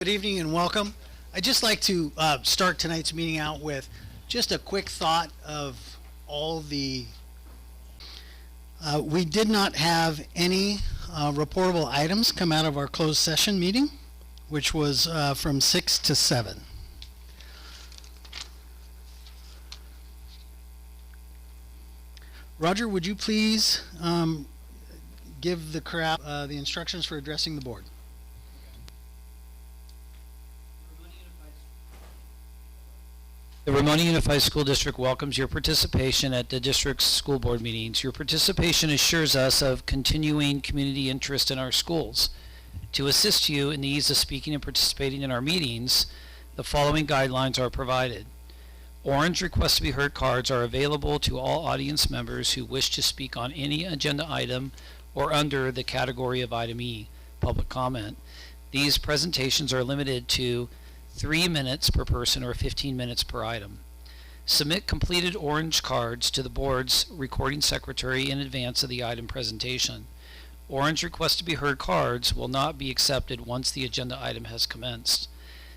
Good evening and welcome. I'd just like to start tonight's meeting out with just a quick thought of all the. We did not have any reportable items come out of our closed session meeting, which was from 6 to 7. Roger, would you please give the crowd the instructions for addressing the board? The Ramona Unified School District welcomes your participation at the district's school board meetings. Your participation assures us of continuing community interest in our schools. To assist you in the ease of speaking and participating in our meetings, the following guidelines are provided. Orange request to be heard cards are available to all audience members who wish to speak on any agenda item or under the category of item E, public comment. These presentations are limited to 3 minutes per person or 15 minutes per item. Submit completed orange cards to the board's recording secretary in advance of the item presentation. Orange request to be heard cards will not be accepted once the agenda item has commenced.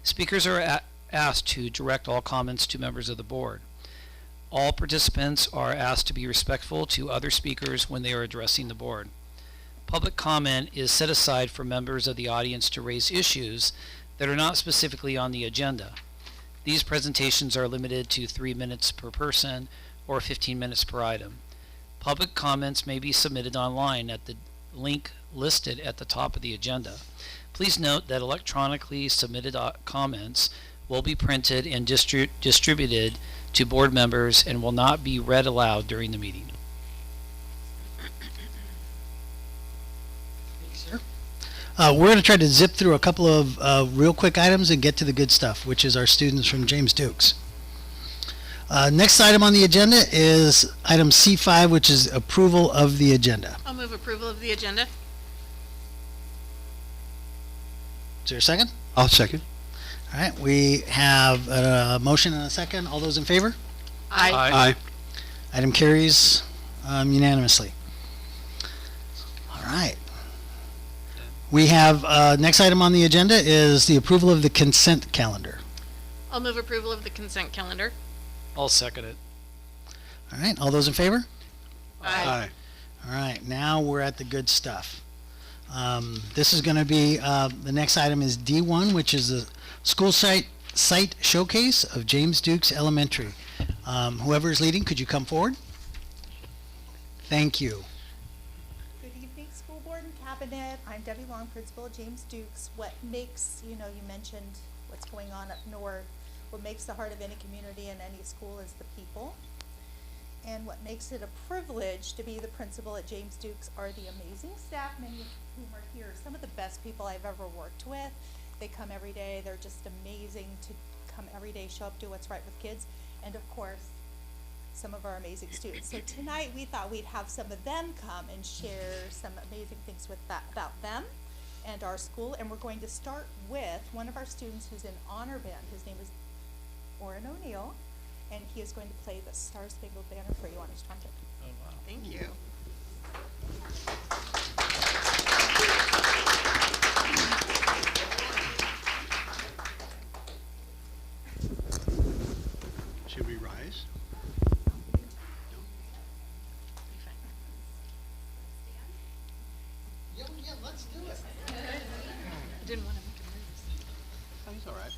Speakers are asked to direct all comments to members of the board. All participants are asked to be respectful to other speakers when they are addressing the board. Public comment is set aside for members of the audience to raise issues that are not specifically on the agenda. These presentations are limited to 3 minutes per person or 15 minutes per item. Public comments may be submitted online at the link listed at the top of the agenda. Please note that electronically submitted comments will be printed and distributed to board members and will not be read aloud during the meeting. We're going to try to zip through a couple of real quick items and get to the good stuff, which is our students from James Dukes. Next item on the agenda is item C5, which is approval of the agenda. I'll move approval of the agenda. Is there a second? I'll second. All right, we have a motion and a second. All those in favor? Aye. Aye. Item carries unanimously. All right. We have next item on the agenda is the approval of the consent calendar. I'll move approval of the consent calendar. I'll second it. All right, all those in favor? Aye. All right, now we're at the good stuff. This is going to be, the next item is D1, which is the school site showcase of James Dukes Elementary. Whoever is leading, could you come forward? Thank you. Good evening, School Board and Cabinet. I'm Debbie Long, Principal at James Dukes. What makes, you mentioned what's going on up north. What makes the heart of any community and any school is the people. And what makes it a privilege to be the principal at James Dukes are the amazing staff, many of whom are here. Some of the best people I've ever worked with. They come every day. They're just amazing to come every day, show up, do what's right with kids. And of course, some of our amazing students. So tonight we thought we'd have some of them come and share some amazing things about them and our school. And we're going to start with one of our students who's in honor band. His name is Orrin O'Neill, and he is going to play the Star Spangled Banner for you on his trumpet. Oh, wow. Thank you. Should we rise? Yeah, let's do it. I didn't want to make him nervous. Oh, he's all right.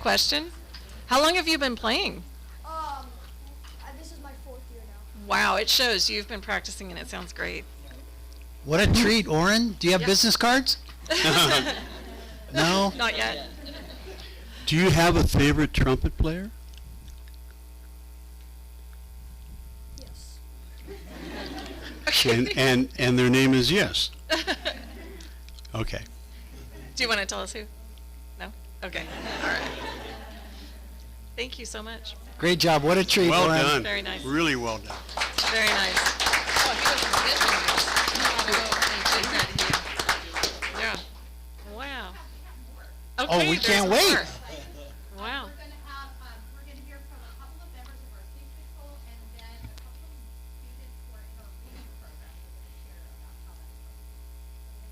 question. How long have you been playing? This is my 4th year now. Wow, it shows. You've been practicing and it sounds great. What a treat, Oren. Do you have Yeah. business cards? No? Not yet. Do you have a favorite trumpet player? Yes. And their name is Yes. Okay. Do you want to tell us who? No? Okay. All right. Thank you so much. Great job. What a treat, Well Oren. done. Very nice. Really well done. Very nice. Yeah. Wow. Okay, Oh, we there's can't wait. more. Wow. We're going to hear from a couple of members of our safety patrol and then a couple of students who are in our reading program. We're going to share about how that's going.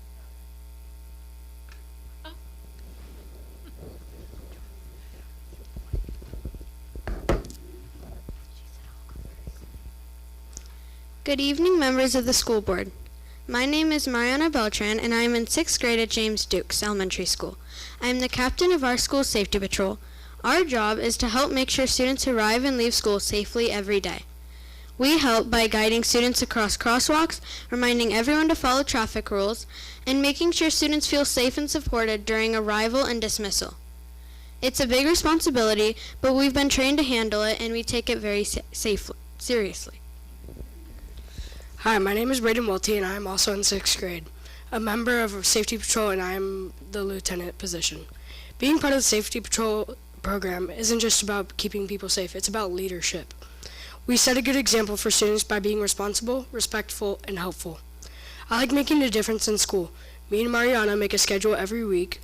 Good evening, members of the school board. My name is Mariana Beltran, and I am in 6th grade at James Dukes Elementary School. I am the captain of our school safety patrol. Our job is to help make sure students arrive and leave school safely every day. We help by guiding students across crosswalks, reminding everyone to follow traffic rules, and making sure students feel safe and supported during arrival and dismissal. It's a big responsibility, but we've been trained to handle it, and we take it very seriously. Hi, my name is Braden Welty, and I am also in 6th grade, a member of Safety Patrol, and I am the lieutenant position. Being part of the Safety Patrol program isn't just about keeping people safe, it's about leadership. We set a good example for students by being responsible, respectful, and helpful. I like making a difference in school. Me and Mariana make a schedule every week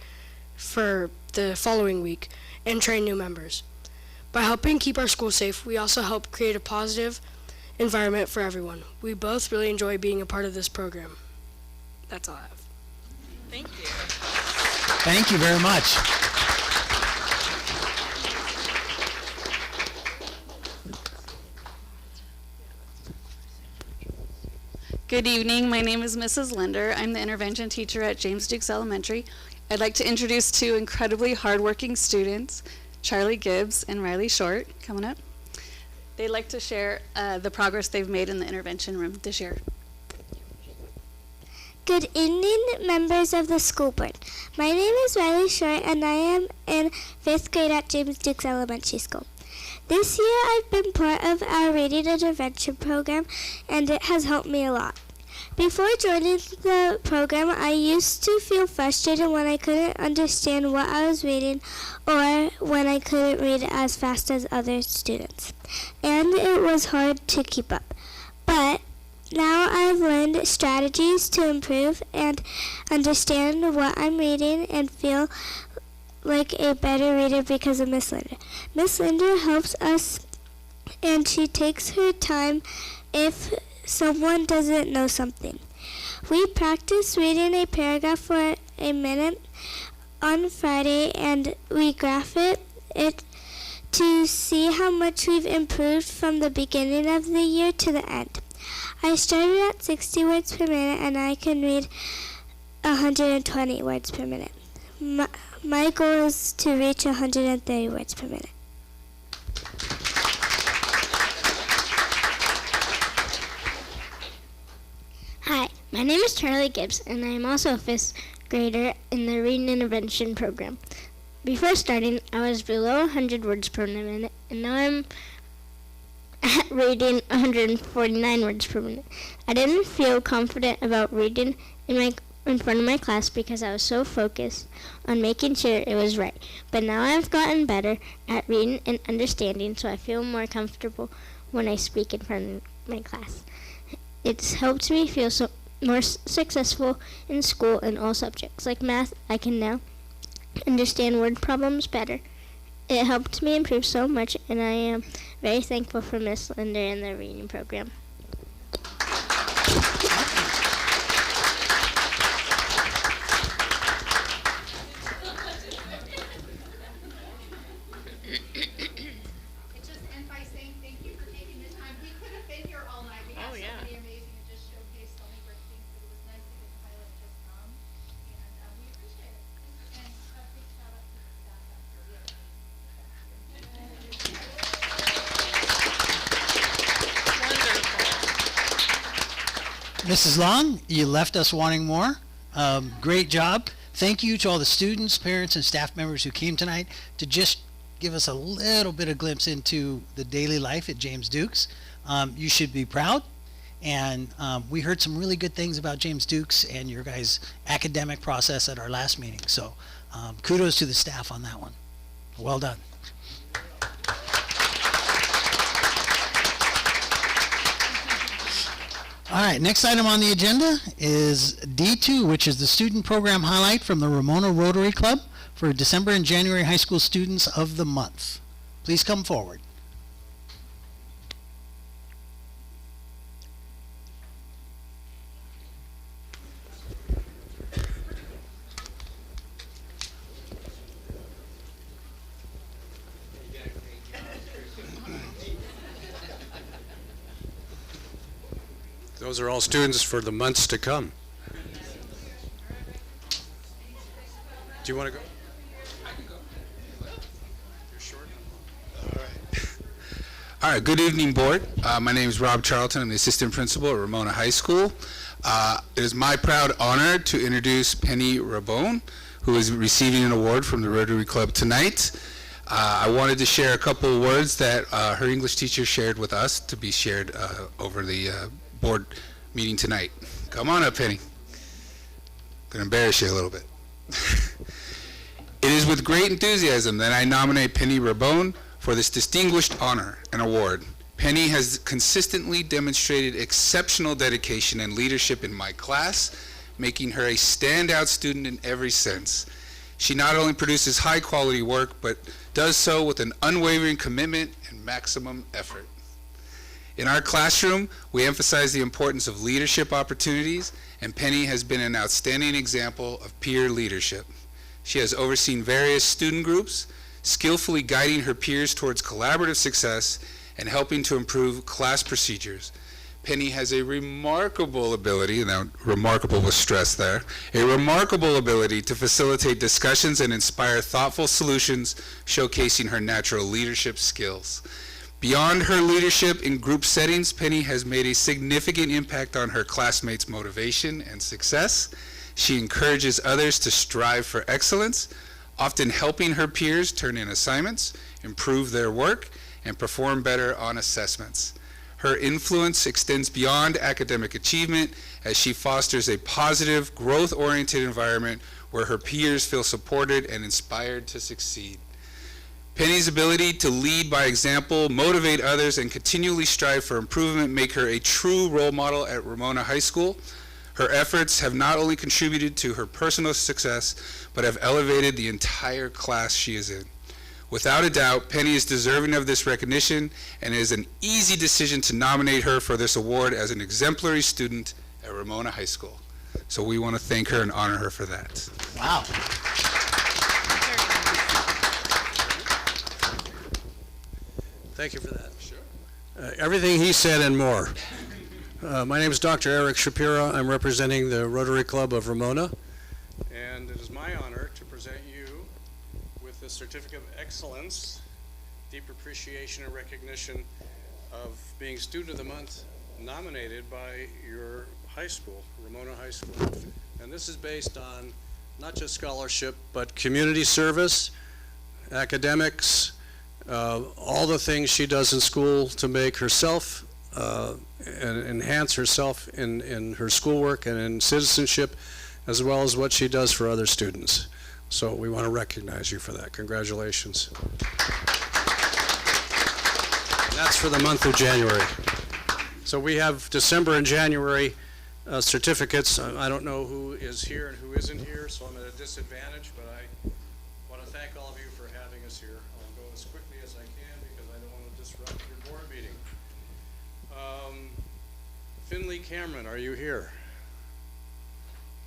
for the following week and train new members. By helping keep our school safe, we also help create a positive environment for everyone. We both really enjoy being a part of this program. That's all I have. Thank you. Thank you very much. Good evening. My name is Mrs. Linder. I'm the intervention teacher at James Dukes Elementary. I'd like to introduce two incredibly hardworking students, Charlie Gibbs and Riley Short, coming up. They'd like to share the progress they've made in the intervention room this year. Good evening, members of the school board. My name is Riley Short, and I am in 5th grade at James Dukes Elementary School. This year, I've been part of our reading intervention program, and it has helped me a lot. Before joining the program, I used to feel frustrated when I couldn't understand what I was reading or when I couldn't read as fast as other students, and it was hard to keep up. But now I've learned strategies to improve and understand what I'm reading and feel like a better reader because of Miss Linder. Miss Linder helps us, and she takes her time if someone doesn't know something. We practice reading a paragraph for a minute on Friday, and we graph it to see how much we've improved from the beginning of the year to the end. I started at 60 words per minute, and I can read 120 words per minute. My goal is to reach 130 words per minute. Hi, my name is Charlie Gibbs, and I am also a 5th grader in the Reading Intervention program. Before starting, I was below 100 words per minute, and now I'm reading 149 words per minute. I didn't feel confident about reading in front of my class because I was so focused on making sure it was right. But now I've gotten better at reading and understanding, so I feel more comfortable when I speak in front of my class. It's helped me feel more successful in school in all subjects. Like math, I can now understand word problems better. It helped me improve so much, and I am very thankful for Miss Linder and the reading program. Just end by saying thank you for taking the time. We could have been here all night. We have Oh, so yeah. many amazing and just showcased so many great things. But it was nice to get the pilot just come, and we appreciate it. And a big shout out to the staff after. We have Mrs. Long, you left us wanting more. Great job. Thank you to all the students, parents, and staff members who came tonight to just give us a little bit of glimpse into the daily life at James Dukes. You should be proud. And we heard some really good things about James Dukes and your guys' academic process at our last meeting. So kudos to the staff on that one. Well done. All right, next item on the agenda is D2, which is the student program highlight from the Ramona Rotary Club for December and January high school students of the month. Please come forward. Those are all students for the months to come. Do you want to go? I can go. You're short? All right. All right, good evening, board. My name is Rob Charlton. I'm the assistant principal at Ramona High School. It is my proud honor to introduce Penny Rabone, who is receiving an award from the Rotary Club tonight. I wanted to share a couple of words that her English teacher shared with us to be shared over the board meeting tonight. Come on up, Penny. Gonna embarrass you a little bit. It is with great enthusiasm that I nominate Penny Rabone for this distinguished honor and award. Penny has consistently demonstrated exceptional dedication and leadership in my class, making her a standout student in every sense. She not only produces high quality work, but does so with an unwavering commitment and maximum effort. In our classroom, we emphasize the importance of leadership opportunities, and Penny has been an outstanding example of peer leadership. She has overseen various student groups, skillfully guiding her peers towards collaborative success and helping to improve class procedures. Penny has a remarkable ability, and that remarkable was stressed there, a remarkable ability to facilitate discussions and inspire thoughtful solutions, showcasing her natural leadership skills. Beyond her leadership in group settings, Penny has made a significant impact on her classmates' motivation and success. She encourages others to strive for excellence, often helping her peers turn in assignments, improve their work, and perform better on assessments. Her influence extends beyond academic achievement as she fosters a positive, growth-oriented environment where her peers feel supported and inspired to succeed. Penny's ability to lead by example, motivate others, and continually strive for improvement make her a true role model at Ramona High School. Her efforts have not only contributed to her personal success, but have elevated the entire class she is in. Without a doubt, Penny is deserving of this recognition, and it is an easy decision to nominate her for this award as an exemplary student at Ramona High School. So we want to thank her and honor her for that. Wow. Thank you for that. Sure. Everything he said and more. My name is Dr. Eric Shapiro. I'm representing the Rotary Club of Ramona. And it is my honor to present you with the Certificate of Excellence, deep appreciation and recognition of being Student of the Month nominated by your high school, Ramona High School. And this is based on not just scholarship, but community service, academics, all the things she does in school to make herself and enhance herself in her schoolwork and in citizenship, as well as what she does for other students. So we want to recognize you for that. Congratulations. That's for the month of January. So we have December and January certificates. I don't know who is here and who isn't here, so I'm at a disadvantage, but I want to thank all of you for having us here. I'll go as quickly as I can because I don't want to disrupt your board meeting. Finley Cameron, are you here?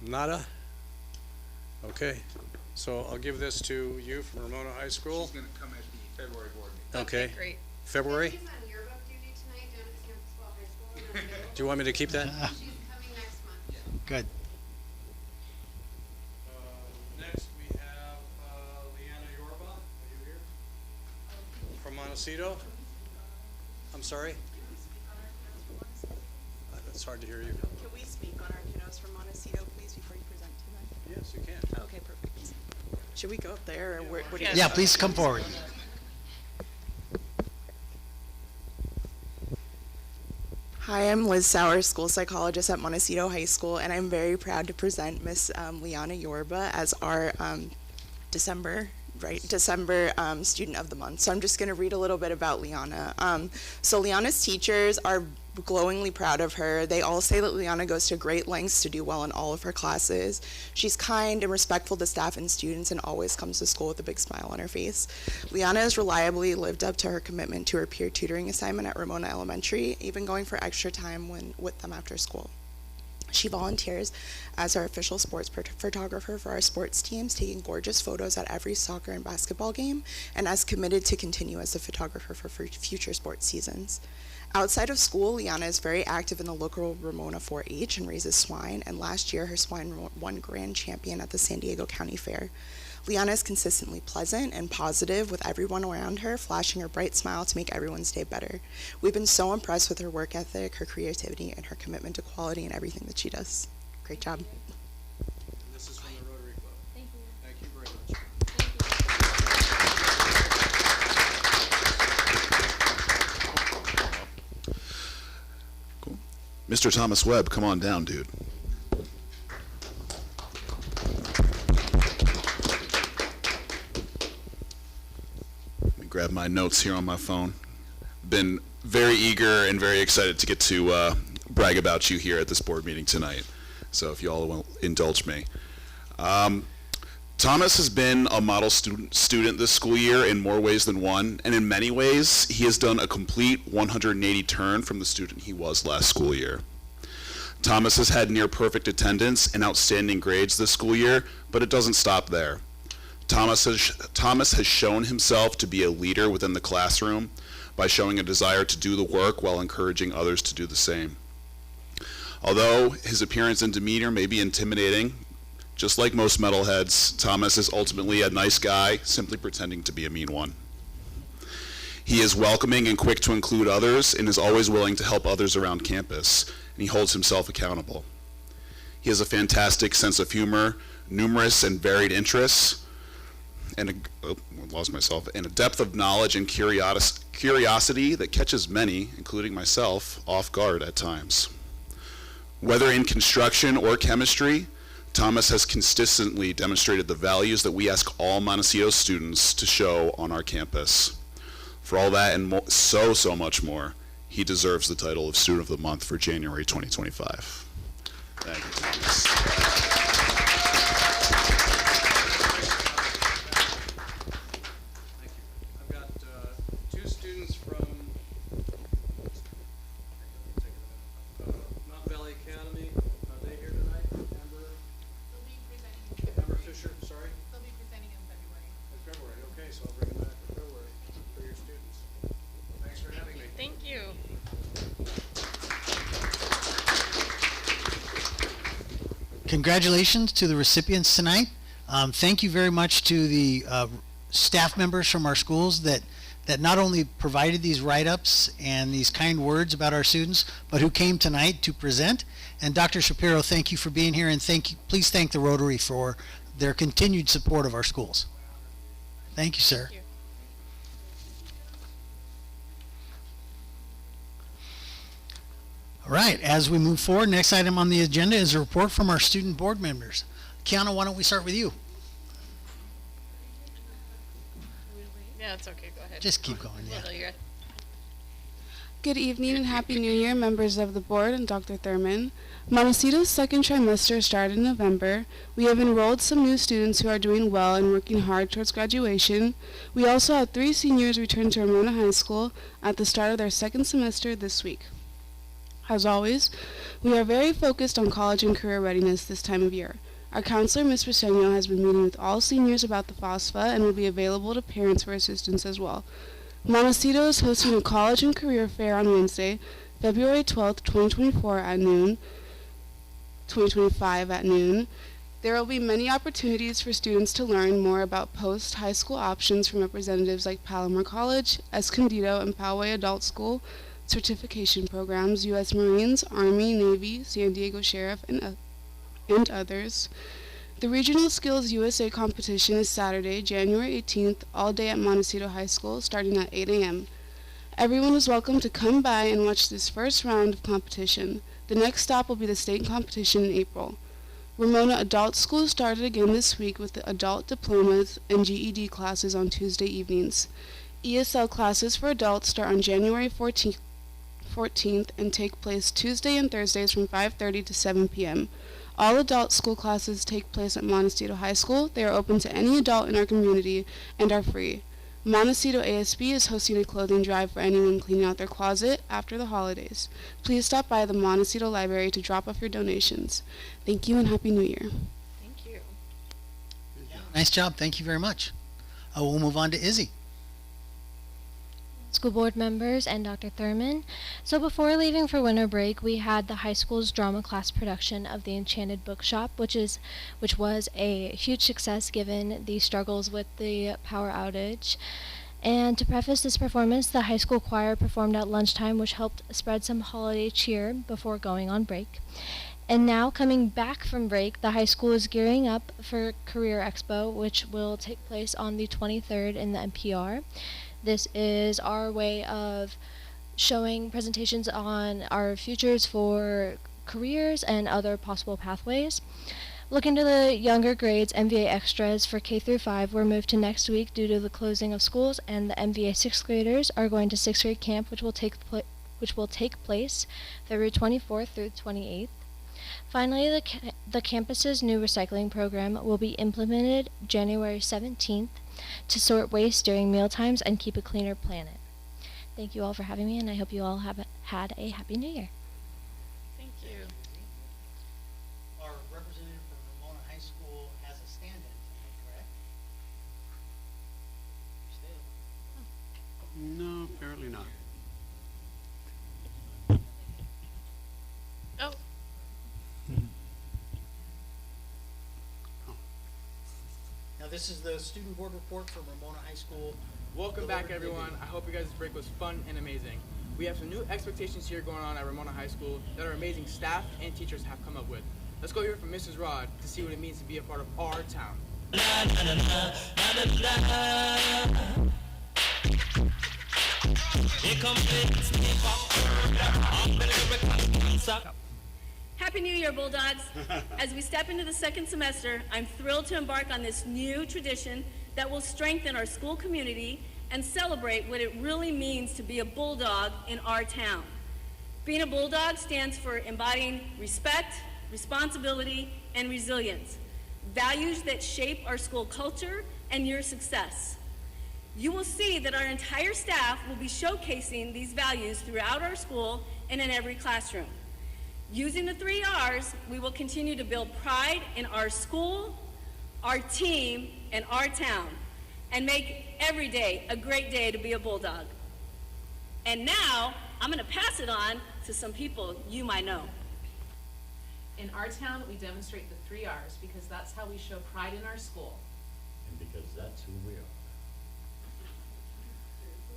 Nada? Okay, so I'll give this to you from Ramona High School. She's going to come at the February board meeting. Okay. Great. February? She's on yearbook duty tonight down at Campbell High School. Do you want me to keep that? She's coming next month. Good. Next we have Leanna Yorba. Are you here? From Montecito? I'm sorry? It's hard to hear you. Can we we speak on our kiddos from Montecito, please, before you present to them? Yes, you can. Okay, perfect. Should we go up there, or where do you? Yeah, please come forward. Hi, I'm Liz Sauer, school psychologist at Montecito High School, and I'm very proud to present Miss Liana Yorba as our December Student of the Month. So I'm just going to read a little bit about Liana. So Liana's teachers are glowingly proud of her. They all say that Liana goes to great lengths to do well in all of her classes. She's kind and respectful to staff and students and always comes to school with a big smile on her face. Liana has reliably lived up to her commitment to her peer tutoring assignment at Ramona Elementary, even going for extra time with them after school. She volunteers as our official sports photographer for our sports teams, taking gorgeous photos at every soccer and basketball game, and as committed to continue as a photographer for future sports seasons. Outside of school, Liana is very active in the local Ramona 4-H and raises swine, and last year her swine won grand champion at the San Diego County Fair. Liana is consistently pleasant and positive with everyone around her, flashing her bright smile to make everyone's day better. We've been so impressed with her work ethic, her creativity, and her commitment to quality in everything that she does. Great job. This is from the Rotary Club. Thank you. Thank you very much. Cool. Mr. Thomas Webb, come on down, dude. Let me grab my notes here on my phone. Been very eager and very excited to get to brag about you here at this board meeting tonight. So if you all will indulge me. Thomas has been a model student this school year in more ways than one, and in many ways, he has done a complete 180 turn from the student he was last school year. Thomas has had near perfect attendance and outstanding grades this school year, but it doesn't stop there. Thomas has shown himself to be a leader within the classroom by showing a desire to do the work while encouraging others to do the same. Although his appearance and demeanor may be intimidating, just like most metalheads, Thomas is ultimately a nice guy, simply pretending to be a mean one. He is welcoming and quick to include others and is always willing to help others around campus, and he holds himself accountable. He has a fantastic sense of humor, numerous and varied interests, and a depth of knowledge and curiosity that catches many, including myself, off guard at times. Whether in construction or chemistry, Thomas has consistently demonstrated the values that we ask all Montecito students to show on our campus. For all that and so much more, he deserves the title of Student of the Month for January 2025. Thank you, Thomas. I've got two students from Mount Valley Academy. Are they here tonight? They'll be presenting. Amber Fisher, sorry? They'll be presenting in February. In February, okay, so I'll bring them back in February for your students. Thanks for having me. Thank you. Congratulations to the recipients tonight. Thank you very much to the staff members from our schools that not only provided these write-ups and these kind words about our students, but who came tonight to present. And Dr. Shapiro, thank you for being here, and please thank the Rotary for their continued support of our schools. Thank you, sir. Thank you. All right, as we move forward, next item on the agenda is a report from our student board members. Kiana, why don't we start with you? Yeah, it's okay. Go ahead. Just keep going, yeah. Well, you're- Good evening and Happy New Year, members of the board and Dr. Thurman. Montecito's second trimester started in November. We have enrolled some new students who are doing well and working hard towards graduation. We also had 3 seniors return to Ramona High School at the start of their second semester this week. As always, we are very focused on college and career readiness this time of year. Our counselor, Ms. Briseño, has been meeting with all seniors about the FOSFA and will be available to parents for assistance as well. Montecito is hosting a college and career fair on Wednesday, February 12th, 2025 at noon. There will be many opportunities for students to learn more about post-high school options from representatives like Palomar College, Escondido, and Poway Adult School, certification programs, U.S. Marines, Army, Navy, San Diego Sheriff, and others. The Regional Skills USA competition is Saturday, January 18th, all day at Montecito High School, starting at 8 a.m. Everyone is welcome to come by and watch this first round of competition. The next stop will be the state competition in April. Ramona Adult School started again this week with the adult diplomas and GED classes on Tuesday evenings. ESL classes for adults start on January 14th and take place Tuesday and Thursdays from 5:30 to 7 p.m. All adult school classes take place at Montecito High School. They are open to any adult in our community and are free. Montecito ASB is hosting a clothing drive for anyone cleaning out their closet after the holidays. Please stop by the Montecito Library to drop off your donations. Thank you and Happy New Year. Thank you. Nice job. Thank you very much. We'll move on to Izzy. School board members and Dr. Thurman. So before leaving for winter break, we had the high school's drama class production of The Enchanted Bookshop, which was a huge success given the struggles with the power outage. And to preface this performance, the high school choir performed at lunchtime, which helped spread some holiday cheer before going on break. And now, coming back from break, the high school is gearing up for Career Expo, which will take place on the 23rd in the NPR. This is our way of showing presentations on our futures for careers and other possible pathways. Looking to the younger grades, MVA extras for K through 5 were moved to next week due to the closing of schools, and the MVA 6th graders are going to 6th grade camp, which will take place February 24th through 28th. Finally, the campus's new recycling program will be implemented January 17th to sort waste during mealtimes and keep a cleaner planet. Thank you all for having me, and I hope you all have had a Happy New Year. Thank you. Our representative from Ramona High School has a stand-in tonight, correct? No, apparently not. Oh. Now this is the student board report from Ramona High School. Welcome back, everyone. I hope you guys' break was fun and amazing. We have some new expectations here going on at Ramona High School that our amazing staff and teachers have come up with. Let's go hear from Mrs. Rod to see what it means to be a part of our town. Happy New Year, Bulldogs. As we step into the second semester, I'm thrilled to embark on this new tradition that will strengthen our school community and celebrate what it really means to be a Bulldog in our town. Being a Bulldog stands for embodying respect, responsibility, and resilience, values that shape our school culture and your success. You will see that our entire staff will be showcasing these values throughout our school and in every classroom. Using the 3 R's, we will continue to build pride in our school, our team, and our town, and make every day a great day to be a Bulldog. And now, I'm going to pass it on to some people you might know. In our town, we demonstrate the 3 R's because that's how we show pride in our school. And because that's who we are.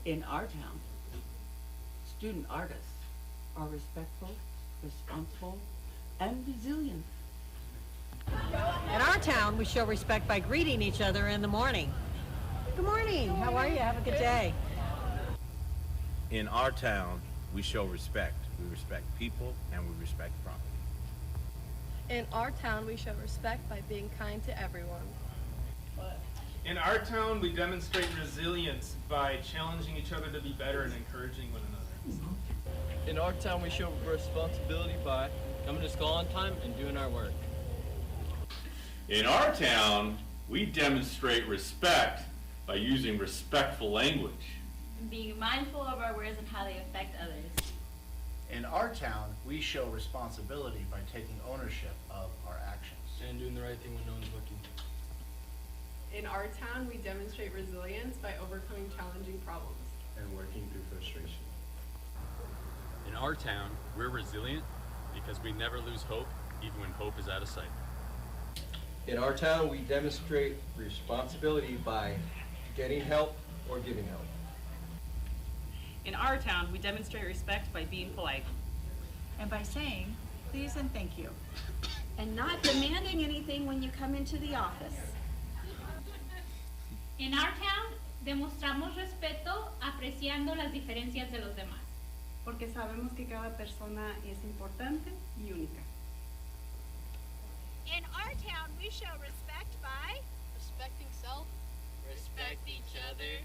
In our town, student artists are respectful, responsible, and resilient. In our town, we show respect by greeting each other in the morning. Good morning. How are you? Have a good day. In our town, we show respect. We respect people and we respect property. In our town, we show respect by being kind to everyone. In our town, we demonstrate resilience by challenging each other to be better and encouraging one another. In our town, we show responsibility by coming to school on time and doing our work. In our town, we demonstrate respect by using respectful language. And being mindful of our words and how they affect others. In our town, we show responsibility by taking ownership of our actions. And doing the right thing when no one's looking. In our town, we demonstrate resilience by overcoming challenging problems. And working through frustration. In our town, we're resilient because we never lose hope, even when hope is out of sight. In our town, we demonstrate responsibility by getting help or giving help. In our town, we demonstrate respect by being polite. And by saying please and thank you. And not demanding anything when you come into the office. En our town, demostramos respeto apreciando las diferencias de los demás. Porque sabemos que cada persona es importante y única. In our town, we show respect by respecting self, respect each other,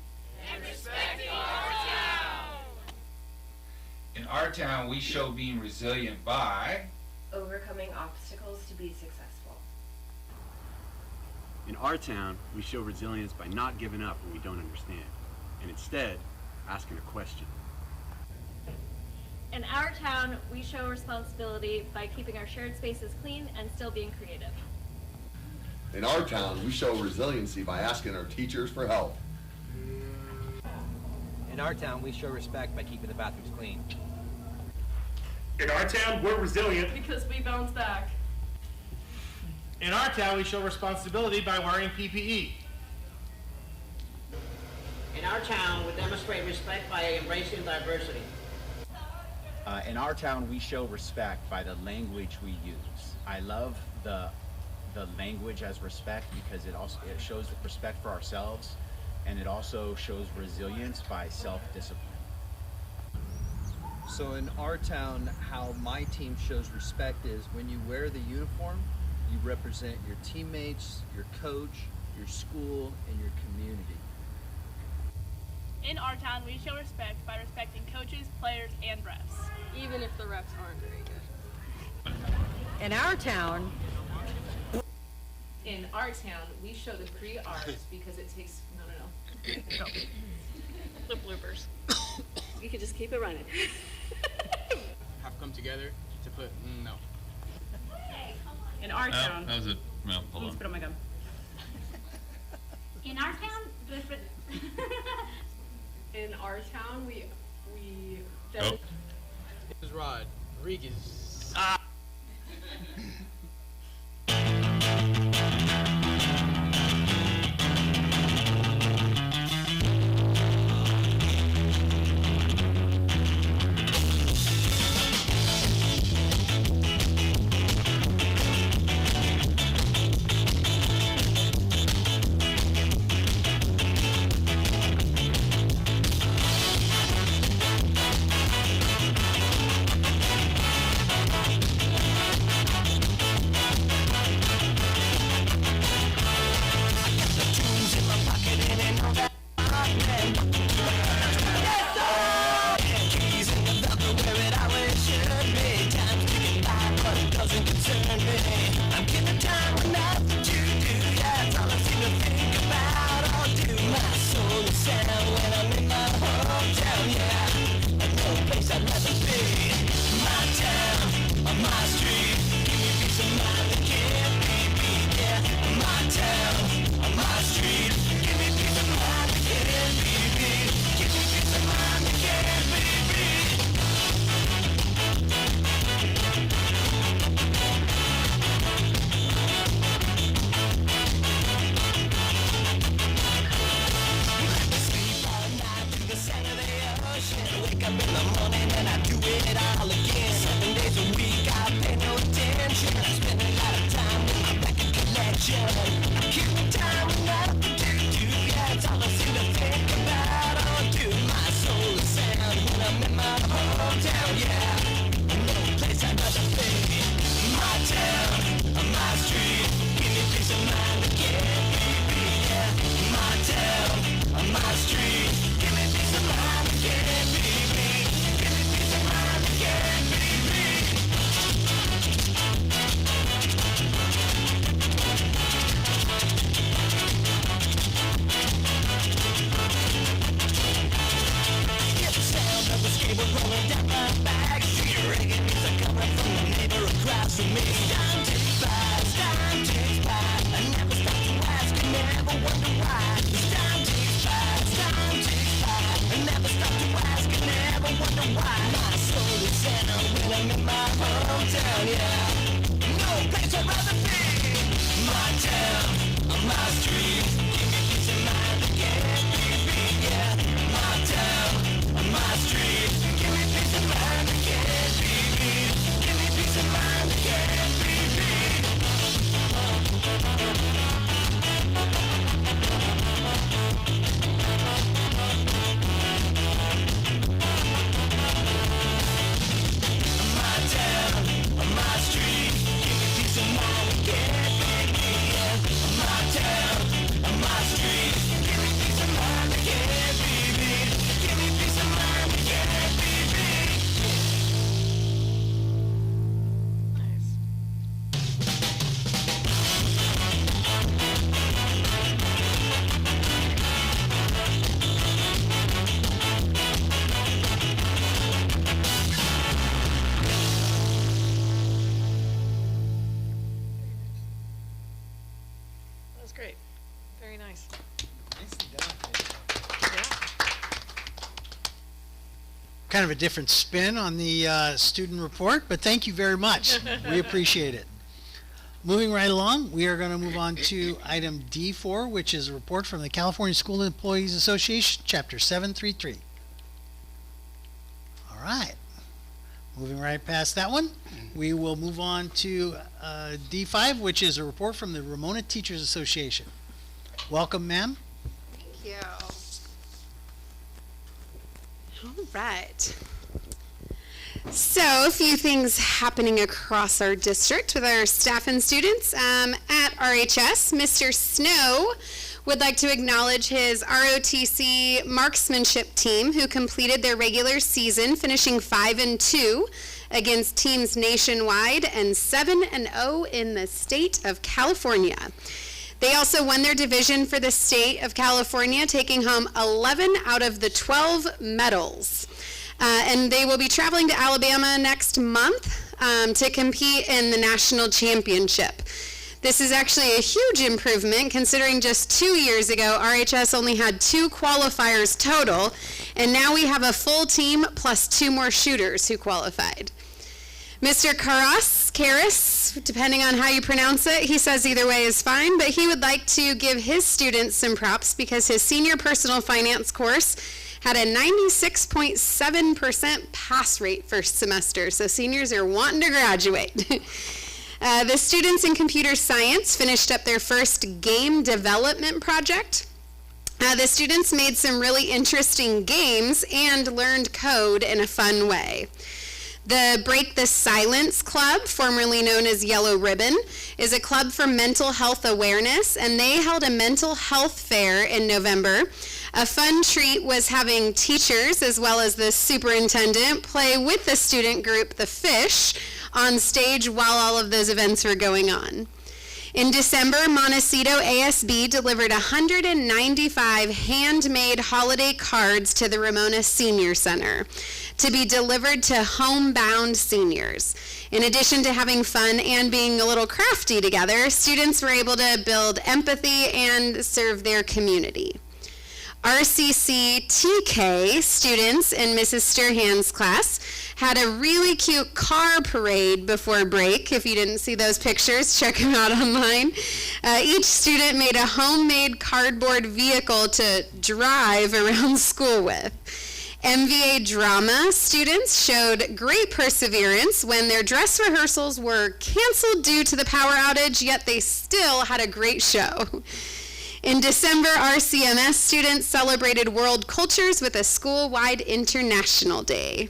and respecting our town. In our town, we show being resilient by overcoming obstacles to be successful. In our town, we show resilience by not giving up when we don't understand, and instead asking a question. In our town, we show responsibility by keeping our shared spaces clean and still being creative. In our town, we show resiliency by asking our teachers for help. In our town, we show respect by keeping the bathrooms clean. In our town, we're resilient. Because we bounce back. In our town, we show responsibility by wearing PPE. In our town, we demonstrate respect by embracing diversity. In our town, we show respect by the language we use. I love the language as respect because it shows respect for ourselves, and it also shows resilience by self-discipline. So in our town, how my team shows respect is when you wear the uniform, you represent your teammates, your coach, your school, and your community. In our town, we show respect by respecting coaches, players, and refs, even if the refs aren't very good. In our town, we show the 3 R's because it takes, no. The bloopers. You could just keep it running. Have come together to put no. In our town. That was it. No, hold Let's on. put on my gum. In our town, In our town, we Oh. This is Rod Rodriguez. was great. Very nice. Nicely done. Yeah. Kind of a different spin on the student report, but thank you very much. We appreciate it. Moving right along, we are going to move on to item D4, which is a report from the California School Employees Association, Chapter 733. All right. Moving right past that one, we will move on to D5, which is a report from the Ramona Teachers Association. Welcome, ma'am. Thank you. All right. So, a few things happening across our district with our staff and students. At RHS, Mr. Snow would like to acknowledge his ROTC marksmanship team who completed their regular season, finishing 5-2 against teams nationwide and 7-0 in the state of California. They also won their division for the state of California, taking home 11 out of the 12 medals. And they will be traveling to Alabama next month to compete in the national championship. This is actually a huge improvement considering just 2 years ago, RHS only had 2 qualifiers total, and now we have a full team plus 2 more shooters who qualified. Mr. Karas, depending on how you pronounce it, he says either way is fine, but he would like to give his students some props because his senior personal finance course had a 96.7% pass rate first semester, so seniors are wanting to graduate. The students in computer science finished up their first game development project. The students made some really interesting games and learned code in a fun way. The Break the Silence Club, formerly known as Yellow Ribbon, is a club for mental health awareness, and they held a mental health fair in November. A fun treat was having teachers, as well as the superintendent, play with the student group, The Fish, on stage while all of those events were going on. In December, Montecito ASB delivered 195 handmade holiday cards to the Ramona Senior Center to be delivered to homebound seniors. In addition to having fun and being a little crafty together, students were able to build empathy and serve their community. RCC TK students in Mrs. Sturhan's class had a really cute car parade before break. If you didn't see those pictures, check them out online. Each student made a homemade cardboard vehicle to drive around school with. MVA drama students showed great perseverance when their dress rehearsals were canceled due to the power outage, yet they still had a great show. In December, RCMS students celebrated World Cultures with a school-wide International Day.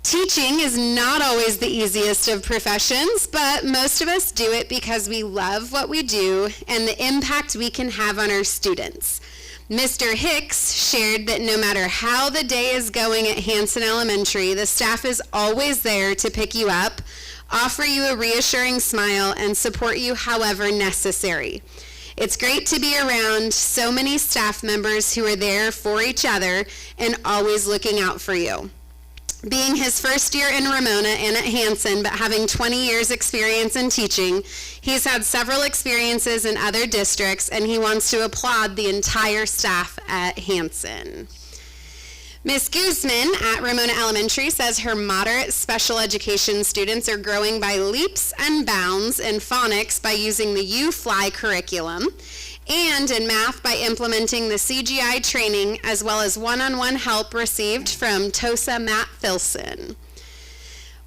Teaching is not always the easiest of professions, but most of us do it because we love what we do and the impact we can have on our students. Mr. Hicks shared that no matter how the day is going at Hanson Elementary, the staff is always there to pick you up, offer you a reassuring smile, and support you however necessary. It's great to be around so many staff members who are there for each other and always looking out for you. Being his first year in Ramona and at Hanson, but having 20 years experience in teaching, he's had several experiences in other districts, and he wants to applaud the entire staff at Hanson. Ms. Guzman at Ramona Elementary says her moderate special education students are growing by leaps and bounds in phonics by using the U-Fly curriculum, and in math by implementing the CGI training, as well as one-on-one help received from Tosa Matt Filson.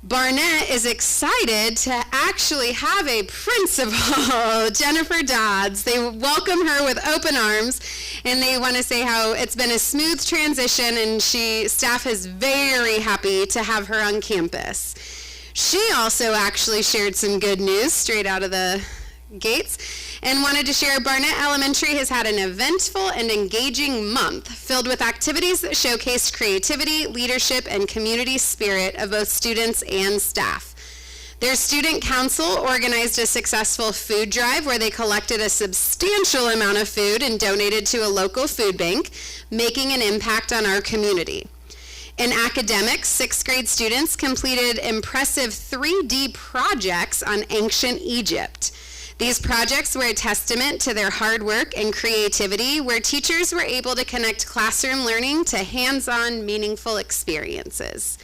Barnett is excited to actually have a principal, Jennifer Dodds. They welcome her with open arms, and they want to say how it's been a smooth transition, and staff is very happy to have her on campus. She also actually shared some good news straight out of the gates and wanted to share Barnett Elementary has had an eventful and engaging month filled with activities that showcased creativity, leadership, and community spirit of both students and staff. Their student council organized a successful food drive where they collected a substantial amount of food and donated to a local food bank, making an impact on our community. In academics, 6th grade students completed impressive 3D projects on ancient Egypt. These projects were a testament to their hard work and creativity, where teachers were able to connect classroom learning to hands-on, meaningful experiences.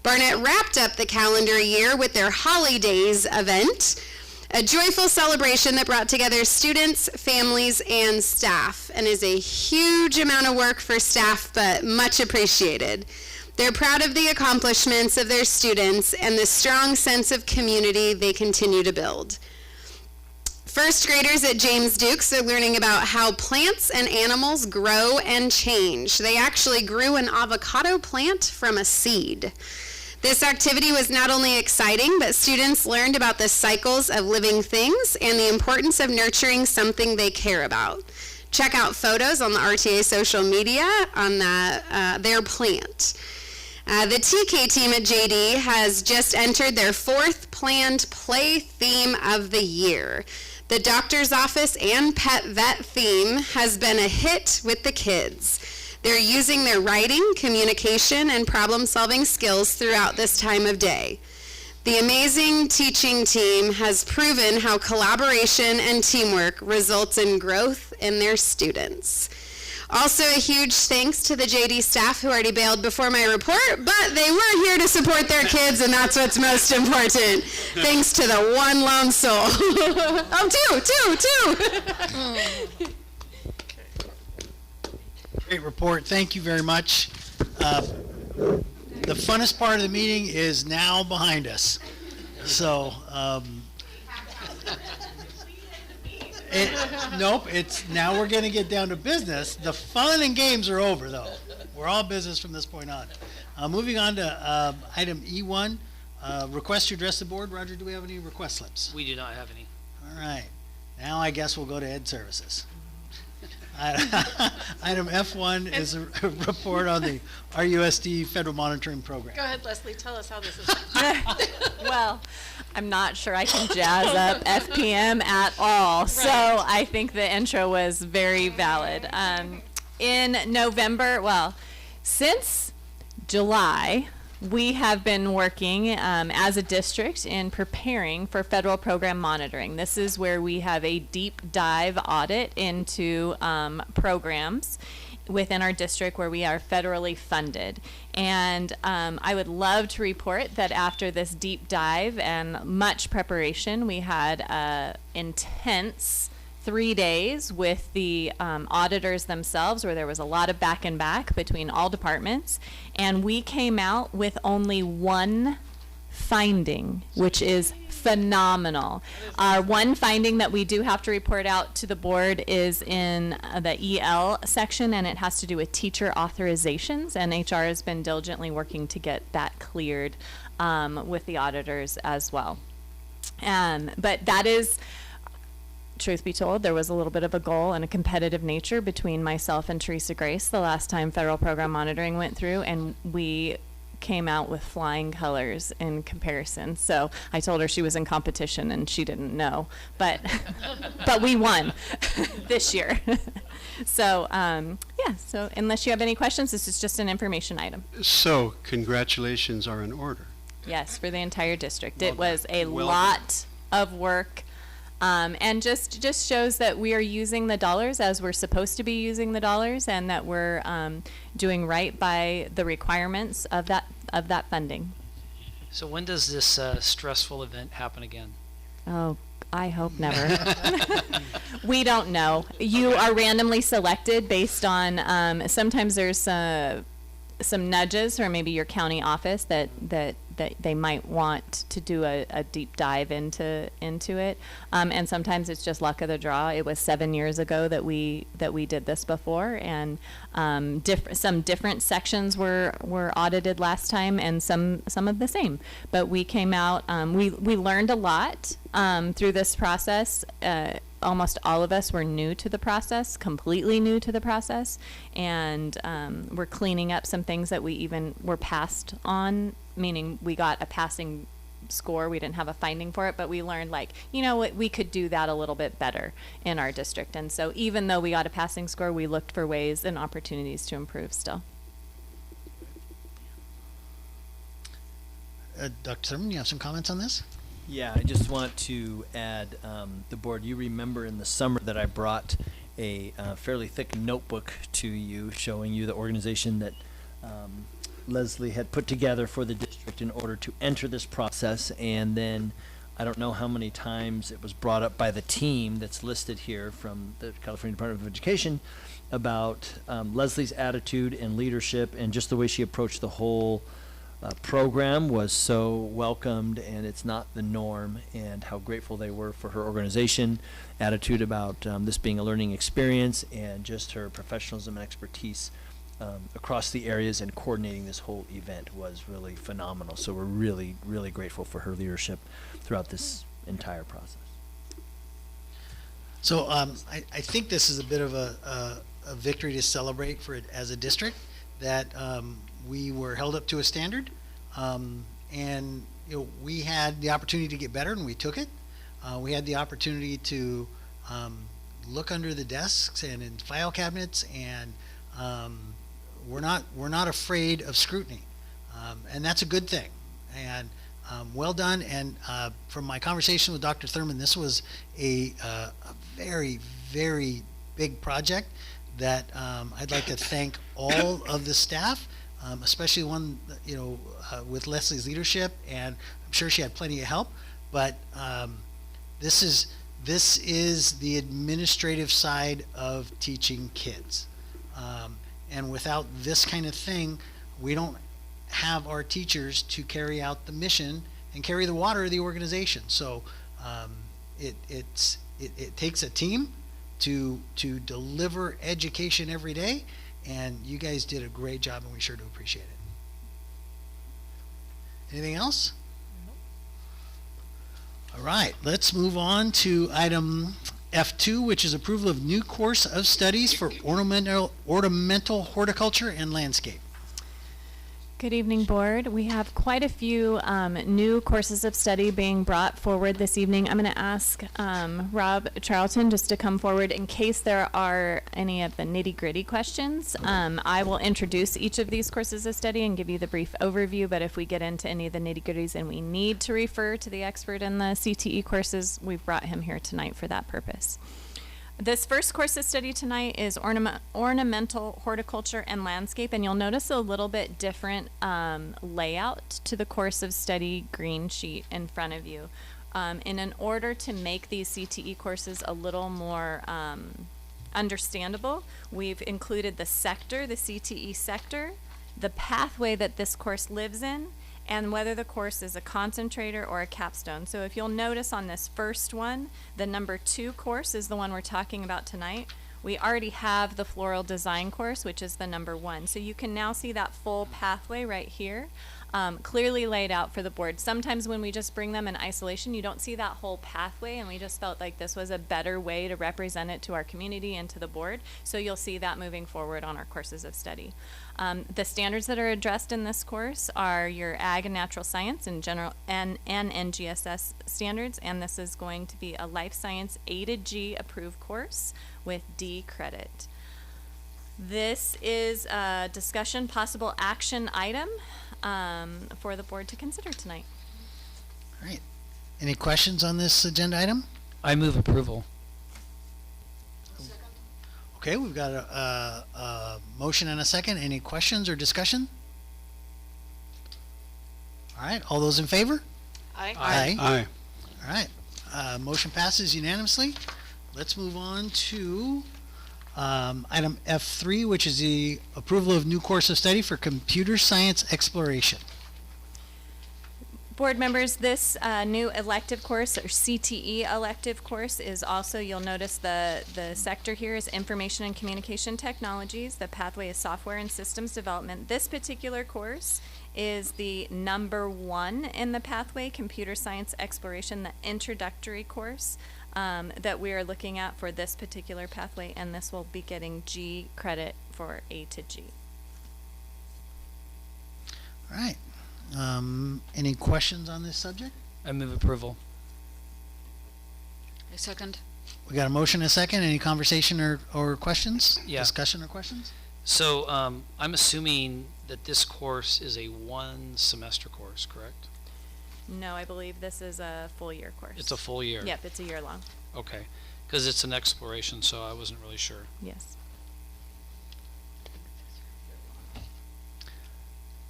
Barnett wrapped up the calendar year with their Holidays event, a joyful celebration that brought together students, families, and staff, and is a huge amount of work for staff, but much appreciated. They're proud of the accomplishments of their students and the strong sense of community they continue to build. First graders at James Dukes are learning about how plants and animals grow and change. They actually grew an avocado plant from a seed. This activity was not only exciting, but students learned about the cycles of living things and the importance of nurturing something they care about. Check out photos on the RTA social media on their plant. The TK team at JD has just entered their 4th planned play theme of the year. The doctor's office and pet vet theme has been a hit with the kids. They're using their writing, communication, and problem-solving skills throughout this time of day. The amazing teaching team has proven how collaboration and teamwork results in growth in their students. Also, a huge thanks to the JD staff who already bailed before my report, but they were here to support their kids, and that's what's most important. Thanks to the one lone soul. Two. Great report. Thank you very much. The funnest part of the meeting is now behind us. So, now we're going to get down to business. The fun and games are over, though. We're all business from this point on. Moving on to item E1, request to address the board. Roger, do we have any request slips? We do not have any. All right. Now I guess we'll go to Ed Services. Item F1 is a report on the RUSD Federal Monitoring Program. Go ahead, Leslie, tell us how this is. Well, I'm not sure I can jazz up FPM at all, so I think the intro was very valid. In November, since July, we have been working as a district in preparing for federal program monitoring. This is where we have a deep dive audit into programs within our district where we are federally funded. And I would love to report that after this deep dive and much preparation, we had intense 3 days with the auditors themselves, where there was a lot of back and back between all departments, and we came out with only one finding, which is phenomenal. Our one finding that we do have to report out to the board is in the EL section, and it has to do with teacher authorizations, and HR has been diligently working to get that cleared with the auditors as well. But that is, truth be told, there was a little bit of a goal and a competitive nature between myself and Teresa Grace the last time federal program monitoring went through, and we came out with flying colors in comparison. So I told her she was in competition and she didn't know, but but we won this year. So so unless you have any questions, this is just an information item. So congratulations are in order. Yes, for the entire district. It was a Well lot of work. And just shows that we are using the dollars as we're supposed to be using the dollars, and that we're doing right by the requirements of that funding. So when does this stressful event happen again? Oh, I hope never. We don't know. You are randomly selected based on sometimes there's some nudges from maybe your county office that they might want to do a deep dive into it, and sometimes it's just luck of the draw. It was 7 years ago that we did this before, and some different sections were audited last time, and some of the same. But we came out. We learned a lot through this process. Almost all of us were new to the process, completely new to the process, and we're cleaning up some things that we even were passed on, meaning we got a passing score. We didn't have a finding for it, but we learned, like, you know what, we could do that a little bit better in our district. And so even though we got a passing score, we looked for ways and opportunities to improve still. Dr. Thurman, you have some comments on this? Yeah, I just want to add, the board, you remember in the summer that I brought a fairly thick notebook to you showing you the organization that Leslie had put together for the district in order to enter this process. And then I don't know how many times it was brought up by the team that's listed here from the California Department of Education about Leslie's attitude and leadership and just the way she approached the whole program was so welcomed, and it's not the norm, and how grateful they were for her organization, attitude about this being a learning experience, and just her professionalism and expertise across the areas and coordinating this whole event was really phenomenal. So we're really, really grateful for her leadership throughout this entire process. So I think this is a bit of a victory to celebrate for it as a district, that we were held up to a standard, and we had the opportunity to get better, and we took it. We had the opportunity to look under the desks and in file cabinets, and we're not afraid of scrutiny, and that's a good thing. And well done. And from my conversation with Dr. Thurman, this was a very, very big project that I'd like to thank all of the staff, especially one, with Leslie's leadership, and I'm sure she had plenty of help, but this is the administrative side of teaching kids. And without this kind of thing, we don't have our teachers to carry out the mission and carry the water of the organization. So it takes a team to deliver education every day, and you guys did a great job, and we sure do appreciate it. Anything else? All right, let's move on to item F2, which is approval of new course of studies for ornamental horticulture and landscape. Good evening, board. We have quite a few new courses of study being brought forward this evening. I'm going to ask Rob Charlton just to come forward in case there are any of the nitty-gritty questions. I will introduce each of these courses of study and give you the brief overview, but if we get into any of the nitty-gritties and we need to refer to the expert in the CTE courses, we've brought him here tonight for that purpose. This first course of study tonight is ornamental horticulture and landscape, and you'll notice a little bit different layout to the course of study green sheet in front of you. In an order to make these CTE courses a little more understandable, we've included the sector, the CTE sector, the pathway that this course lives in, and whether the course is a concentrator or a capstone. So if you'll notice on this first one, the number 2 course is the one we're talking about tonight. We already have the floral design course, which is the number 1. So you can now see that full pathway right here, clearly laid out for the board. Sometimes when we just bring them in isolation, you don't see that whole pathway, and we just felt like this was a better way to represent it to our community and to the board. So you'll see that moving forward on our courses of study. The standards that are addressed in this course are your Ag and Natural Science and General and NGSS standards, and this is going to be a Life Science A to G approved course with D credit. This is a discussion possible action item for the board to consider tonight. All right. Any questions on this agenda item? I move approval. Okay, we've got a motion and a second. Any questions or discussion? All right, all those in favor? Aye. Aye. All right, motion passes unanimously. Let's move on to item F3, which is the approval of new course of study for computer science exploration. Board members, this new elective course, or CTE elective course, is also, you'll notice the sector here is Information and Communication Technologies. The pathway is Software and Systems Development. This particular course is the number 1 in the pathway, Computer Science Exploration, the introductory course that we are looking at for this particular pathway, and this will be getting G credit for A to G. All right. Any questions on this subject? I move approval. I second. We got a motion and a second. Any conversation or questions? Yeah. Discussion or questions? So I'm assuming that this course is a 1 semester course, correct? No, I believe this is a full year course. It's a full year? Yep, it's a year long. Okay, because it's an exploration, so I wasn't really sure. Yes.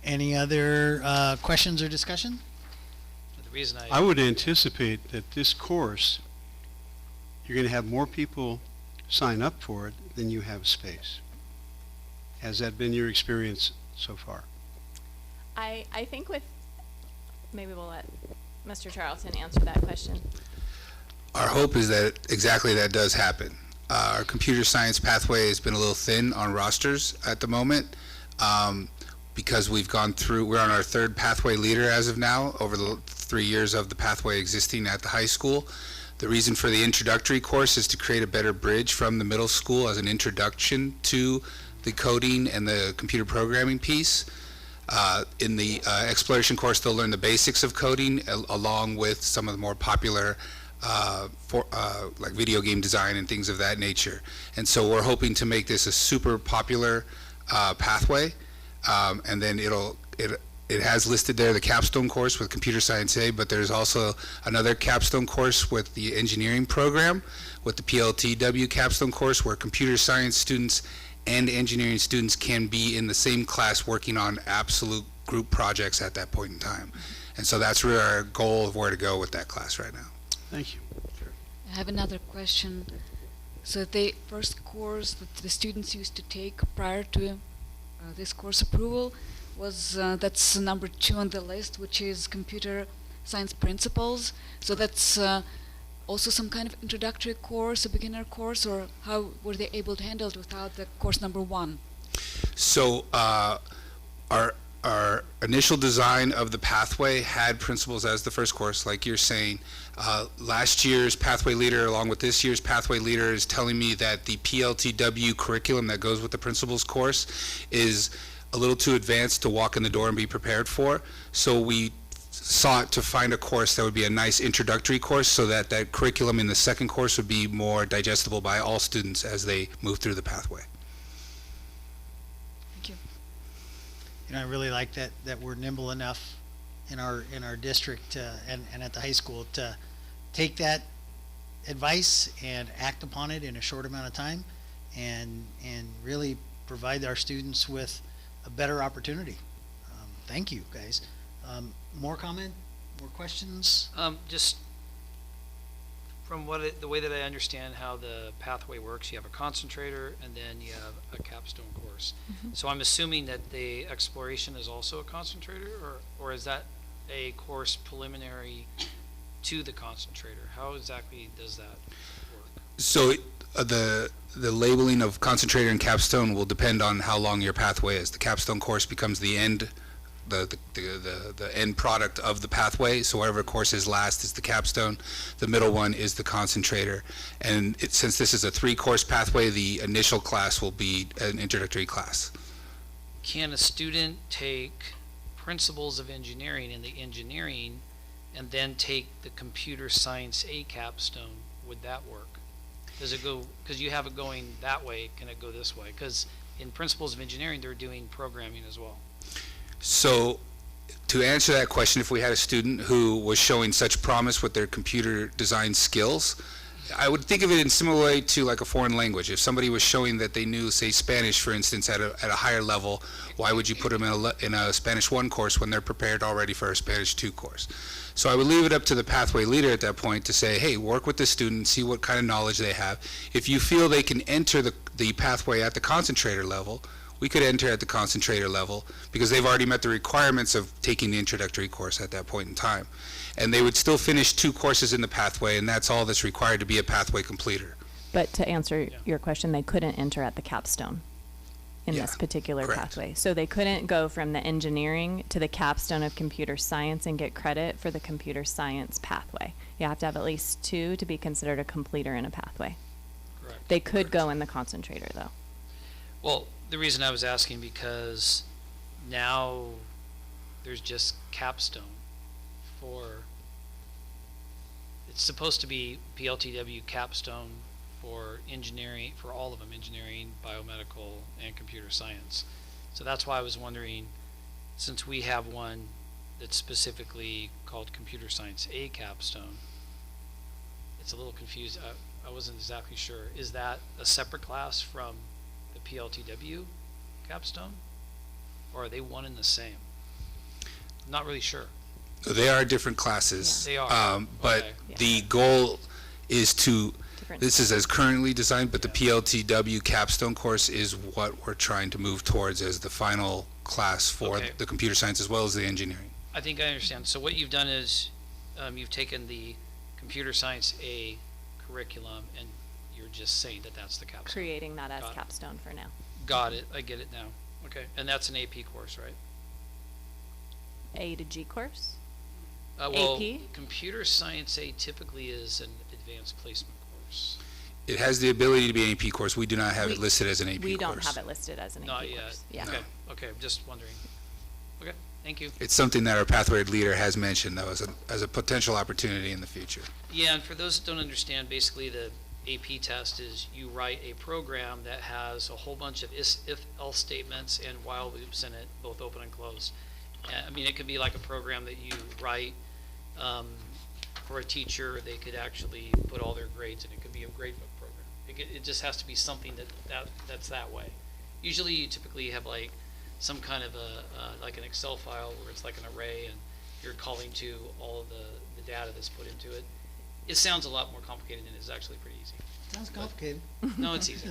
Any other questions or discussion? The reason I would anticipate that this course, you're going to have more people sign up for it than you have space. Has that been your experience so far? I think maybe we'll let Mr. Charlton answer that question. Our hope is that exactly that does happen. Our computer science pathway has been a little thin on rosters at the moment because we're on our third pathway leader as of now over the 3 years of the pathway existing at the high school. The reason for the introductory course is to create a better bridge from the middle school as an introduction to the coding and the computer programming piece. In the exploration course, they'll learn the basics of coding along with some of the more popular like video game design and things of that nature. And so we're hoping to make this a super popular pathway. And then it has listed there the capstone course with Computer Science A, but there's also another capstone course with the engineering program, with the PLTW capstone course, where computer science students and engineering students can be in the same class working on absolute group projects at that point in time. And so that's really our goal of where to go with that class right now. Thank you. I have another question. So the first course that the students used to take prior to this course approval was that's number 2 on the list, which is computer science principles. So that's also some kind of introductory course, a beginner course, or how were they able to handle it without the course number 1? So our initial design of the pathway had principles as the first course, like you're saying. Last year's pathway leader, along with this year's pathway leader, is telling me that the PLTW curriculum that goes with the principles course is a little too advanced to walk in the door and be prepared for. So we sought to find a course that would be a nice introductory course so that that curriculum in the second course would be more digestible by all students as they move through the pathway. Thank you. You know, I really like that we're nimble enough in our district and at the high school to take that advice and act upon it in a short amount of time and really provide our students with a better opportunity. Thank you, guys. More comment? More questions? Just from the way that I understand how the pathway works, you have a concentrator and then you have a capstone course. Mm-hmm. So I'm assuming that the exploration is also a concentrator, or is that a course preliminary to the concentrator? How exactly does that work? So the labeling of concentrator and capstone will depend on how long your pathway is. The capstone course becomes the end, the end product of the pathway. So whatever course is last is the capstone. The middle one is the concentrator. And since this is a 3-course pathway, the initial class will be an introductory class. Can a student take principles of engineering in the engineering and then take the computer science A capstone? Would that work? Does it go, because you have it going that way, can it go this way? Because in principles of engineering, they're doing programming as well. So to answer that question, if we had a student who was showing such promise with their computer design skills, I would think of it in similar way to like a foreign language. If somebody was showing that they knew, say, Spanish, for instance, at a higher level, why would you put them in a Spanish 1 course when they're prepared already for a Spanish 2 course? So I would leave it up to the pathway leader at that point to say, hey, work with the student, see what kind of knowledge they have. If you feel they can enter the pathway at the concentrator level, we could enter at the concentrator level because they've already met the requirements of taking the introductory course at that point in time. And they would still finish 2 courses in the pathway, and that's all that's required to be a pathway completer. But to answer your question, they couldn't enter at the capstone in this particular pathway. So they couldn't go from the engineering to the capstone of computer science and get credit for the computer science pathway. You have to have at least 2 to be considered a completer in a pathway. Correct. They could go in the concentrator, though. Well, the reason I was asking because now there's just capstone for, it's supposed to be PLTW capstone for engineering, for all of them, engineering, biomedical, and computer science. So that's why I was wondering, since we have one that's specifically called Computer Science A capstone. It's a little confused. I wasn't exactly sure. Is that a separate class from the PLTW capstone? Or are they one and the same? I'm not really sure. They are different classes. They are. But Okay. the goal is to, Different this is as currently designed, but the PLTW capstone course is what we're trying to move towards as the final class for Okay. the computer science as well as the engineering. I think I understand. So what you've done is, you've taken the Computer Science A curriculum and you're just saying that that's the capstone. Creating that as Got it. capstone for now. Got it. I get it now. Okay. And that's an AP course, right? A to G course? Well, AP? Computer Science A typically is an advanced placement course. It has the ability to be an AP course. We do not have it We- listed as an AP We course. don't have it listed as an Not AP yet. course. Yeah. Okay. Okay. I'm just wondering. Okay. Thank you. It's something that our pathway leader has mentioned, though, as a potential opportunity in the future. Yeah, and for those that don't understand, basically the AP test is you write a program that has a whole bunch of if-else statements and while loops in it, both open and closed. I mean, it could be like a program that you write for a teacher. They could actually put all their grades in. It could be a gradebook program. It just has to be something that's that way. Usually, you typically have like some kind of like an Excel file where it's like an array and you're calling to all of the data that's put into it. It sounds a lot more complicated than it is. Actually pretty easy. Sounds complicated. No, it's easy.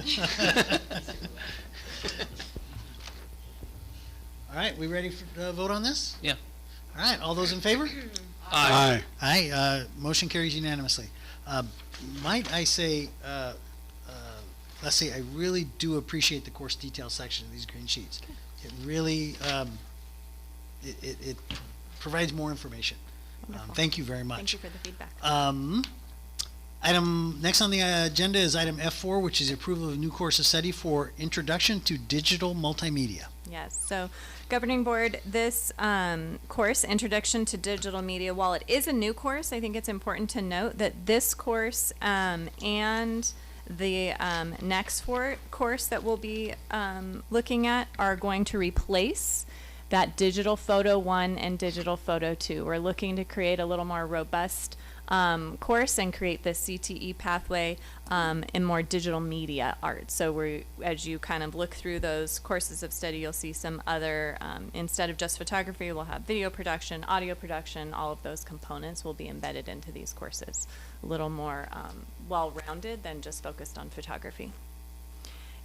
All right, we ready to vote on this? Yeah. All right, all those in favor? Aye. Aye, motion carries unanimously. Might I say, let's see, I really do appreciate the course detail section of these green sheets. It really, it provides more information. Wonderful. Thank you very much. Thank you for the feedback. Item, next on the agenda is item F4, which is approval of new course of study for Introduction to Digital Multimedia. Yes, so governing board, this course, Introduction to Digital Media, while it is a new course, I think it's important to note that this course and the next course that we'll be looking at are going to replace that Digital Photo 1 and Digital Photo 2. We're looking to create a little more robust course and create the CTE pathway in more digital media art. So as you kind of look through those courses of study, you'll see some other, instead of just photography, we'll have video production, audio production, all of those components will be embedded into these courses. A little more well-rounded than just focused on photography.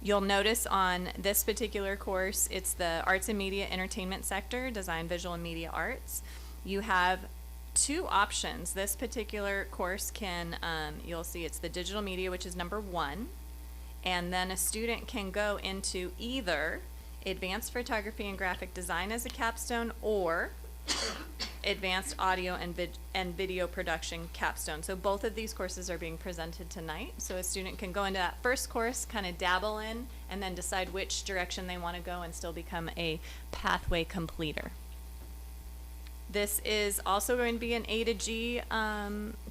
You'll notice on this particular course, it's the Arts and Media Entertainment sector, Design, Visual, and Media Arts. You have two options. This particular course can, you'll see it's the digital media, which is number 1, and then a student can go into either advanced photography and graphic design as a capstone or advanced audio and video production capstone. So both of these courses are being presented tonight. So a student can go into that first course, kind of dabble in, and then decide which direction they want to go and still become a pathway completer. This is also going to be an A to G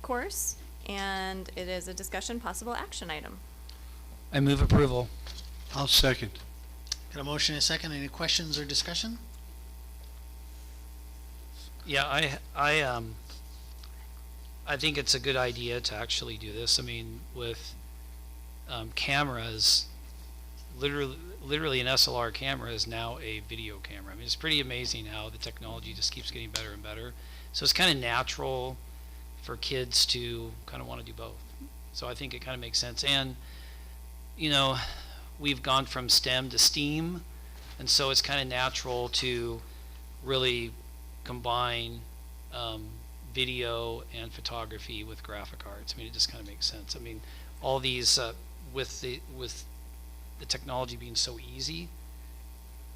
course, and it is a discussion possible action item. I move approval. I'll second. Got a motion and a second. Any questions or discussion? Yeah, I think it's a good idea to actually do this. I mean, with cameras, literally an SLR camera is now a video camera. I mean, it's pretty amazing how the technology just keeps getting better and better. So it's kind of natural for kids to kind of want to do both. So I think it kind of makes sense. And, you know, we've gone from STEM to STEAM, and so it's kind of natural to really combine video and photography with graphic arts. I mean, it just kind of makes sense. I mean, all these with the technology being so easy,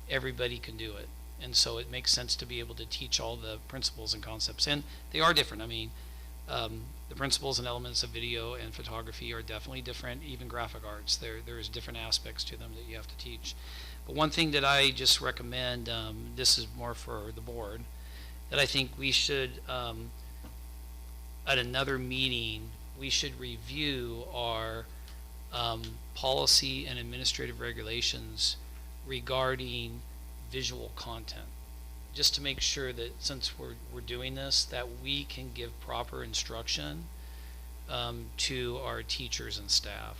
everybody can do it, and so it makes sense to be able to teach all the principles and concepts. And they are different. I mean, the principles and elements of video and photography are definitely different. Even graphic arts, there's different aspects to them that you have to teach. But one thing that I just recommend, this is more for the board, that I think we should, at another meeting, we should review our policy and administrative regulations regarding visual content. just to make sure that since we're doing this, that we can give proper instruction to our teachers and staff.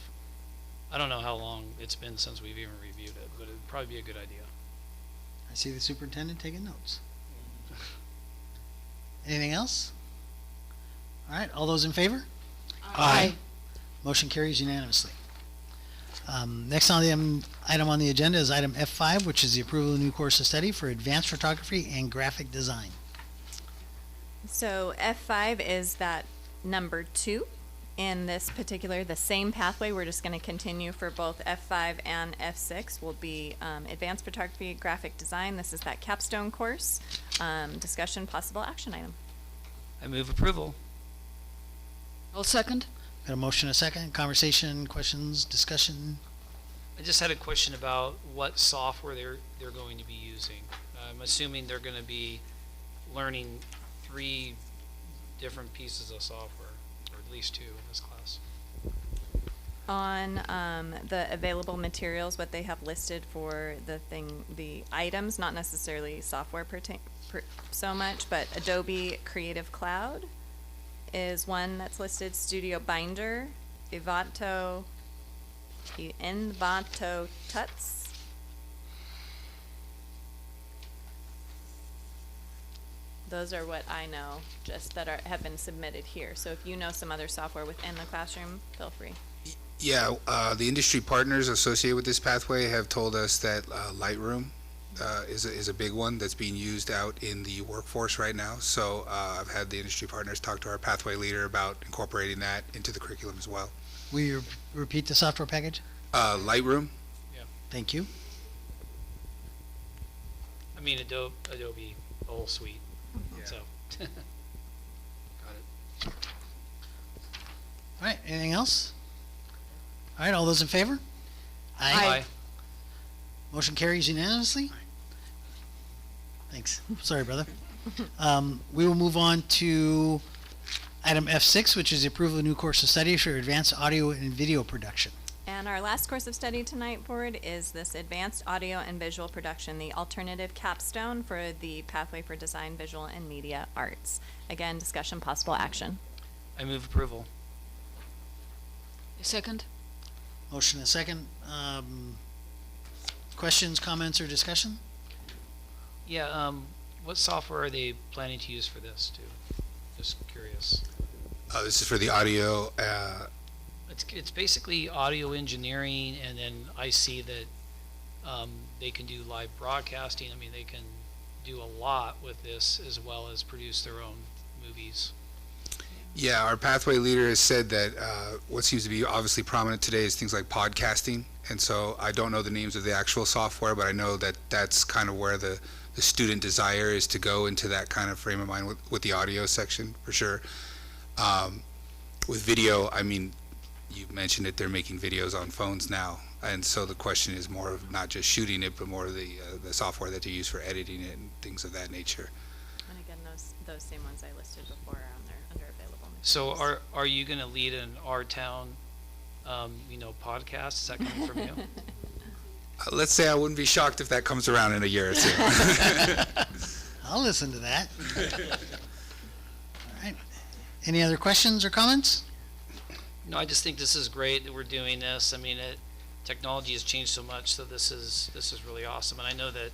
I don't know how long it's been since we've even reviewed it, but it'd probably be a good idea. I see the superintendent taking notes. Anything else? All right, all those in favor? Aye. Motion carries unanimously. Next on the item on the agenda is item F5, which is the approval of the new course of study for advanced photography and graphic design. So F5 is that number 2 in this particular, the same pathway. We're just going to continue for both F5 and F6 will be advanced photography, graphic design. This is that capstone course. Discussion, possible action item. I move approval. I'll second. Got a motion, a second. Conversation, questions, discussion? I just had a question about what software they're going to be using. I'm assuming they're going to be learning 3 different pieces of software, or at least 2 in this class. On the available materials, what they have listed for the items, not necessarily software so much, but Adobe Creative Cloud is one that's listed, Studio Binder, Envato Tuts. Those are what I know, just that have been submitted here. So if you know some other software within the classroom, feel free. Yeah, the industry partners associated with this pathway have told us that Lightroom is a big one that's being used out in the workforce right now. So I've had the industry partners talk to our pathway leader about incorporating that into the curriculum as well. Will you repeat the software package? Lightroom. Yeah. Thank you. I mean Adobe, the whole suite. Yeah. So. Got it. All right, anything else? All right, all those in favor? Aye. Motion carries unanimously. Thanks. Sorry, brother. We will move on to item F6, which is the approval of new course of study for advanced audio and video production. And our last course of study tonight, Board, is this advanced audio and visual production, the alternative capstone for the pathway for design, visual, and media arts. Again, discussion, possible action. I move approval. Second. Motion and second. Questions, comments, or discussion? Yeah, what software are they planning to use for this too? Just curious. This is for the audio. It's basically audio engineering, and then I see that they can do live broadcasting. I mean, they can do a lot with this as well as produce their own movies. Yeah, our pathway leader has said that what seems to be obviously prominent today is things like podcasting. And so I don't know the names of the actual software, but I know that that's kind of where the student desire is to go into that kind of frame of mind with the audio section, for sure. With video, I mean, you mentioned it, they're making videos on phones now. And so the question is more of not just shooting it, but more of the software that you use for editing it and things of that nature. And again, those same ones I listed before are on there under available materials. So are you going to lead an Our Town podcast? Is that coming from you? Let's say I wouldn't be shocked if that comes around in a year or two. I'll listen to that. All right. Any other questions or comments? No, I just think this is great that we're doing this. I mean, technology has changed so much, so this is really awesome. And I know that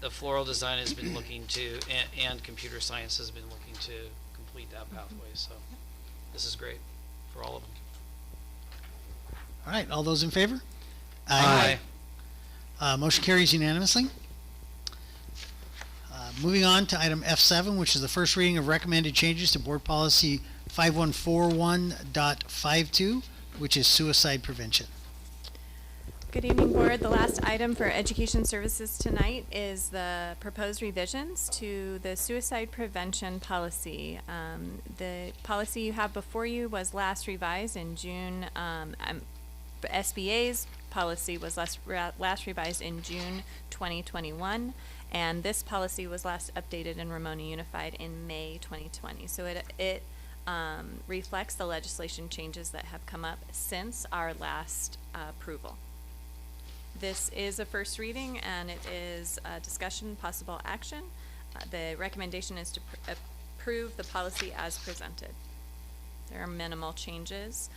the floral design has been looking to, and computer science has been looking to complete that pathway. So this is great for all of them. All right, all those in favor? Aye. Motion carries unanimously. Moving on to item F7, which is the first reading of recommended changes to Board Policy 5141.52, which is suicide prevention. Good evening, Board. The last item for Education Services tonight is the proposed revisions to the suicide prevention policy. The policy you have before you was last revised in June. SBA's policy was last revised in June 2021, and this policy was last updated in Ramona Unified in May 2020. So it reflects the legislation changes that have come up since our last approval. This is a first reading, and it is a discussion, possible action. The recommendation is to approve the policy as presented. There are minimal changes.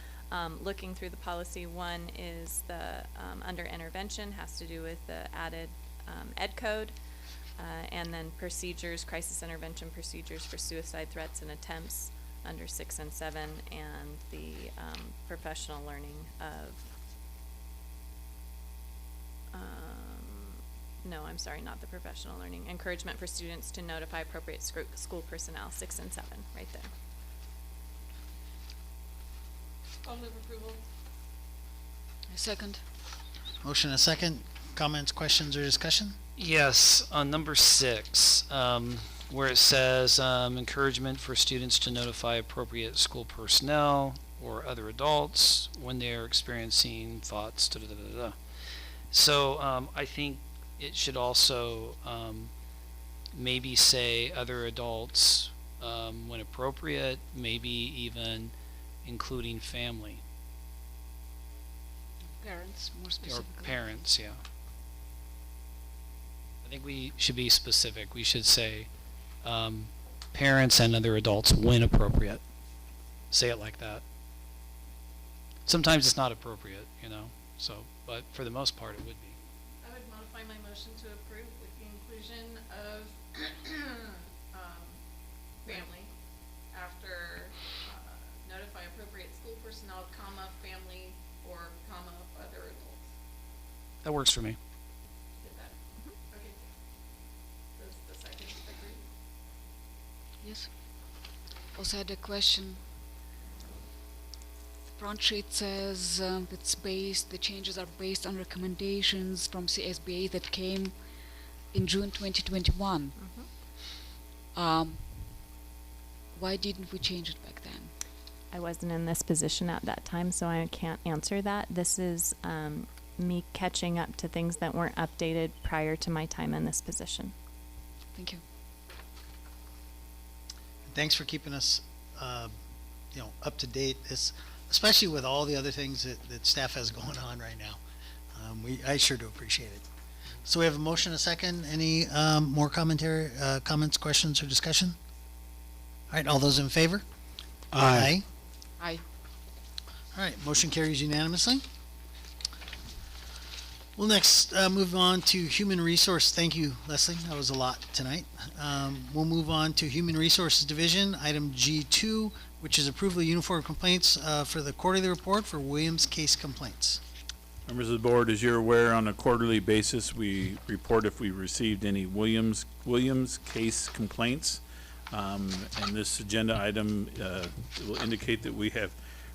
Looking through the policy, one is the, under intervention, has to do with the added ed code, and then procedures, crisis intervention procedures for suicide threats and attempts under 6 and 7, and the professional learning of, no, I'm sorry, not the professional learning, encouragement for students to notify appropriate school personnel, 6 and 7, right there. I'll move approval. Second. Motion and a second. Comments, questions, or discussion? Yes, on number 6, where it says encouragement for students to notify appropriate school personnel or other adults when they are experiencing thoughts. Da, da, da, da, da. So I think it should also maybe say other adults when appropriate, maybe even including family. Parents, more Or specifically. parents, yeah. I think we should be specific. We should say parents and other adults when appropriate. Say it like that. Sometimes it's not appropriate, you know, so, but for the most part it would be. I would modify my motion to approve with the inclusion of family after notify appropriate school personnel, comma, family, or comma, other adults. That works for me. Did that? Okay. Does the second agree? Yes. Also had a question. The front sheet says the changes are based on recommendations from CSBA that came in June 2021. Why didn't we change it back then? I wasn't in this position at that time, so I can't answer that. This is me catching up to things that weren't updated prior to my time in this position. Thank you. Thanks for keeping us, up to date, especially with all the other things that staff has going on right now. I sure do appreciate it. So we have a motion, a second. Any more commentary, comments, questions, or discussion? All right, all those in favor? Aye. Aye. All right, motion carries unanimously. We'll next move on to Human Resource. Thank you, Leslie. That was a lot tonight. We'll move on to Human Resources Division, item G2, which is approval of uniform complaints for the quarterly report for Williams case complaints. Members of the board, as you're aware, on a quarterly basis, we report if we received any Williams case complaints. And this agenda item will indicate that we have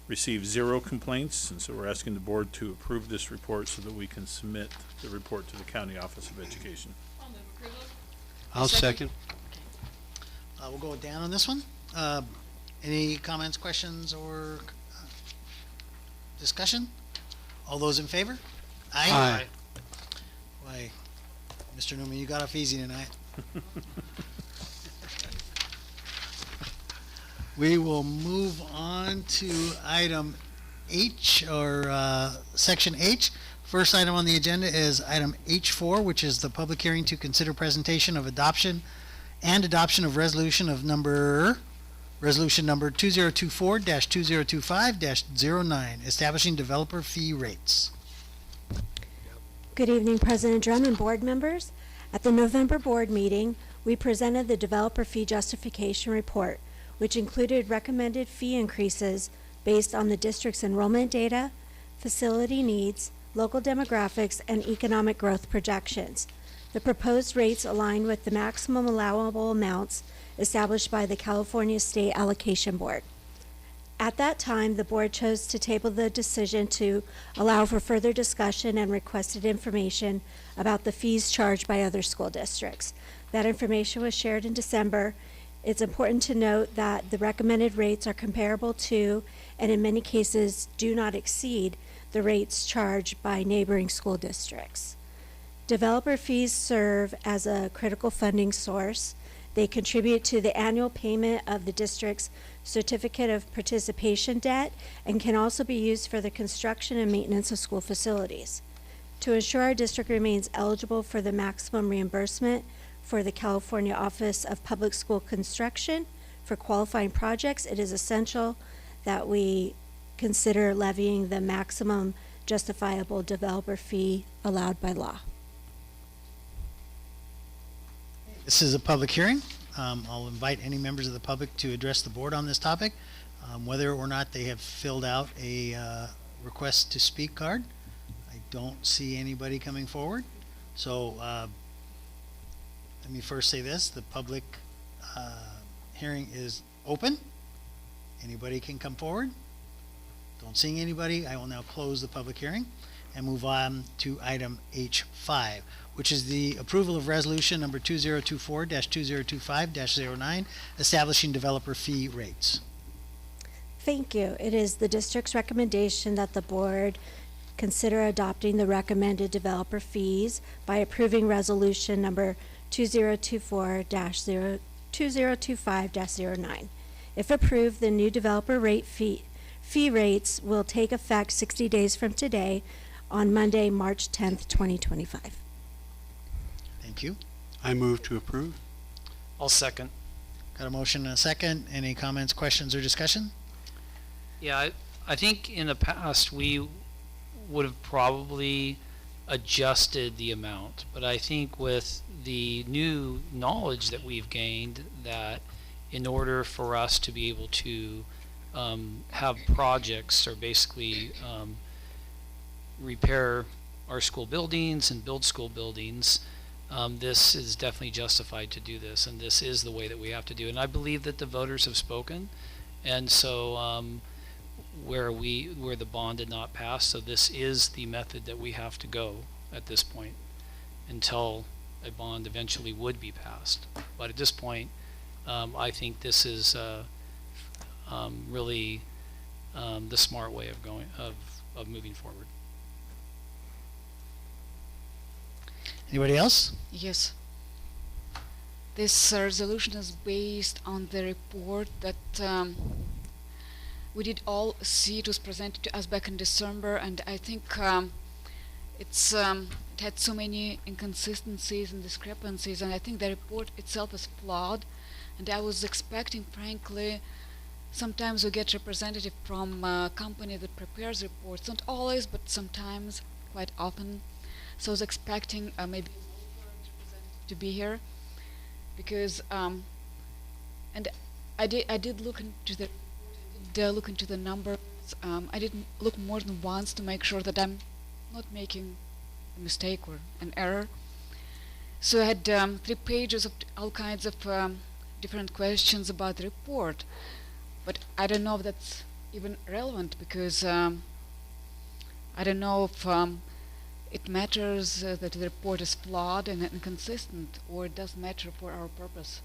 received 0 complaints, and so we're asking the board to approve this report so that we can submit the report to the County Office of Education. I'll move approval. I'll second. We'll go down on this one. Any comments, questions, or discussion? All those in favor? Aye. Why, Mr. Newman, you got off easy tonight. We will move on to item H, or section H. First item on the agenda is item H4, which is the public hearing to consider presentation of adoption of resolution number 2024-2025-09, establishing developer fee rates. Good evening, President Drum and board members. At the November board meeting, we presented the developer fee justification report, which included recommended fee increases based on the district's enrollment data, facility needs, local demographics, and economic growth projections. The proposed rates align with the maximum allowable amounts established by the California State Allocation Board. At that time, the board chose to table the decision to allow for further discussion and requested information about the fees charged by other school districts. That information was shared in December. It's important to note that the recommended rates are comparable to, and in many cases do not exceed, the rates charged by neighboring school districts. Developer fees serve as a critical funding source. They contribute to the annual payment of the district's certificate of participation debt and can also be used for the construction and maintenance of school facilities. To ensure our district remains eligible for the maximum reimbursement for the California Office of Public School Construction for qualifying projects, it is essential that we consider levying the maximum justifiable developer fee allowed by law. This is a public hearing. I'll invite any members of the public to address the board on this topic, whether or not they have filled out a request to speak card. I don't see anybody coming forward. So let me first say this, the public hearing is open. Anybody can come forward. Don't see anybody. I will now close the public hearing and move on to item H5, which is the approval of resolution number 2024-2025-09, establishing developer fee rates. Thank you. It is the district's recommendation that the board consider adopting the recommended developer fees by approving resolution number 2024-2025-09. If approved, the new developer rate fee rates will take effect 60 days from today on Monday, March 10th, 2025. Thank you. I move to approve. I'll second. Got a motion and a second. Any comments, questions, or discussion? Yeah, I think in the past we would have probably adjusted the amount, but I think with the new knowledge that we've gained, that in order for us to be able to have projects or basically repair our school buildings and build school buildings, this is definitely justified to do this, and this is the way that we have to do it. And I believe that the voters have spoken, and so where the bond did not pass, so this is the method that we have to go at this point until a bond eventually would be passed. But at this point, I think this is really the smart way of going of moving forward. Anybody else? Yes. This resolution is based on the report that we did all see. It was presented to us back in December, and I think it had so many inconsistencies and discrepancies, and I think the report itself is flawed. And I was expecting, frankly, sometimes we get representative from a company that prepares reports, not always, but sometimes, quite often. So I was expecting maybe to be here, because and I did look into the numbers. I didn't look more than once to make sure that I'm not making a mistake or an error. So I had 3 pages of all kinds of different questions about the report, but I don't know if that's even relevant, because I don't know if it matters that the report is flawed and inconsistent, or it does matter for our purpose.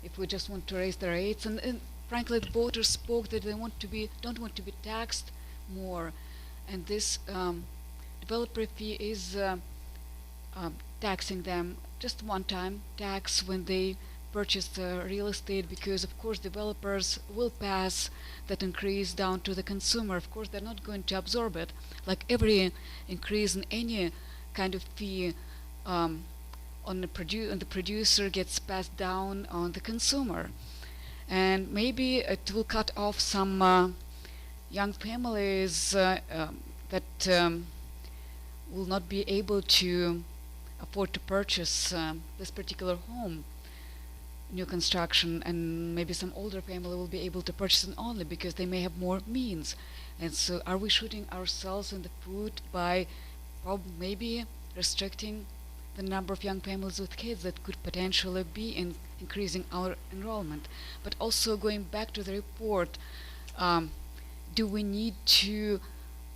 If we just want to raise the rates, and frankly, the voters spoke that they don't want to be taxed more, and this developer fee is taxing them just one-time tax when they purchase the real estate, because of course developers will pass that increase down to the consumer. Of course they're not going to absorb it, like every increase in any kind of fee on the producer gets passed down on the consumer. And maybe it will cut off some young families that will not be able to afford to purchase this particular home, new construction, and maybe some older family will be able to purchase it only because they may have more means. And so are we shooting ourselves in the foot by maybe restricting the number of young families with kids that could potentially be increasing our enrollment? But also, going back to the report, do we need to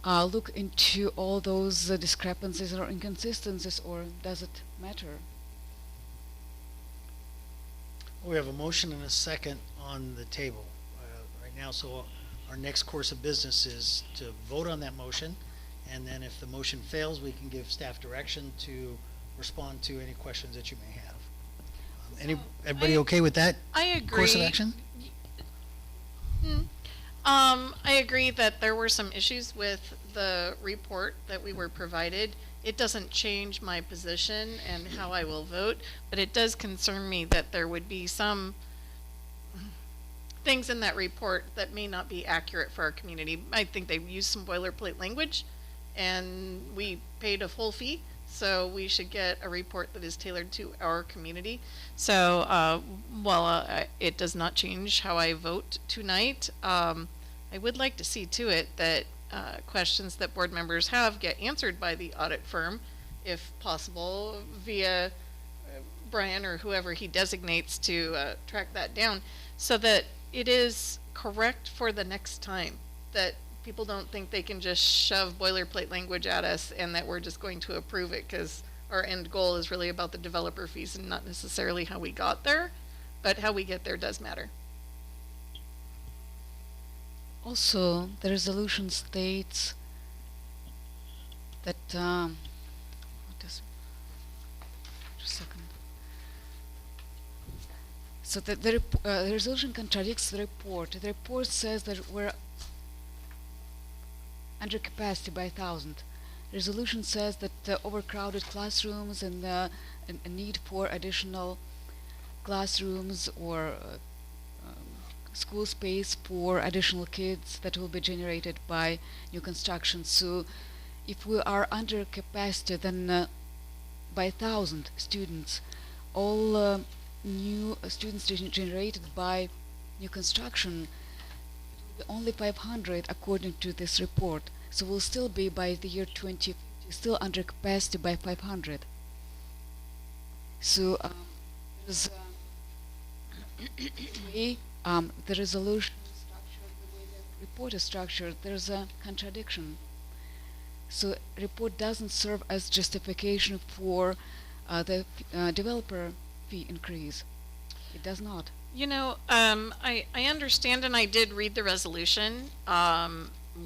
look into all those discrepancies or inconsistencies, or does it matter? We have a motion and a second on the table right now, so our next course of business is to vote on that motion, and then if the motion fails, we can give staff direction to respond to any questions that you may have. Everybody okay with that I agree. course of action? I agree that there were some issues with the report that we were provided, It doesn't change my position and how I will vote, but it does concern me that there would be some things in that report that may not be accurate for our community. I think they've used some boilerplate language, and we paid a full fee, so we should get a report that is tailored to our community. So while it does not change how I vote tonight, I would like to see to it that questions that board members have get answered by the audit firm, if possible, via Brian or whoever he designates to track that down, so that it is correct for the next time, that people don't think they can just shove boilerplate language at us and that we're just going to approve it because our end goal is really about the developer fees and not necessarily how we got there, but how we get there does matter. Also, the resolution states that, just a second. So the resolution contradicts the report. The report says that we're under capacity by 1,000. The resolution says that overcrowded classrooms and a need for additional classrooms or school space for additional kids that will be generated by new construction. So if we are under capacity, then by 1,000 students, all new students generated by new construction, only 500 according to this report. So we'll still be by the year 2050 still under capacity by 500. So there's the resolution structured, the way the report is structured, there's a contradiction. So report doesn't serve as justification for the developer fee increase. It does not. You know, I understand, and I did read the resolution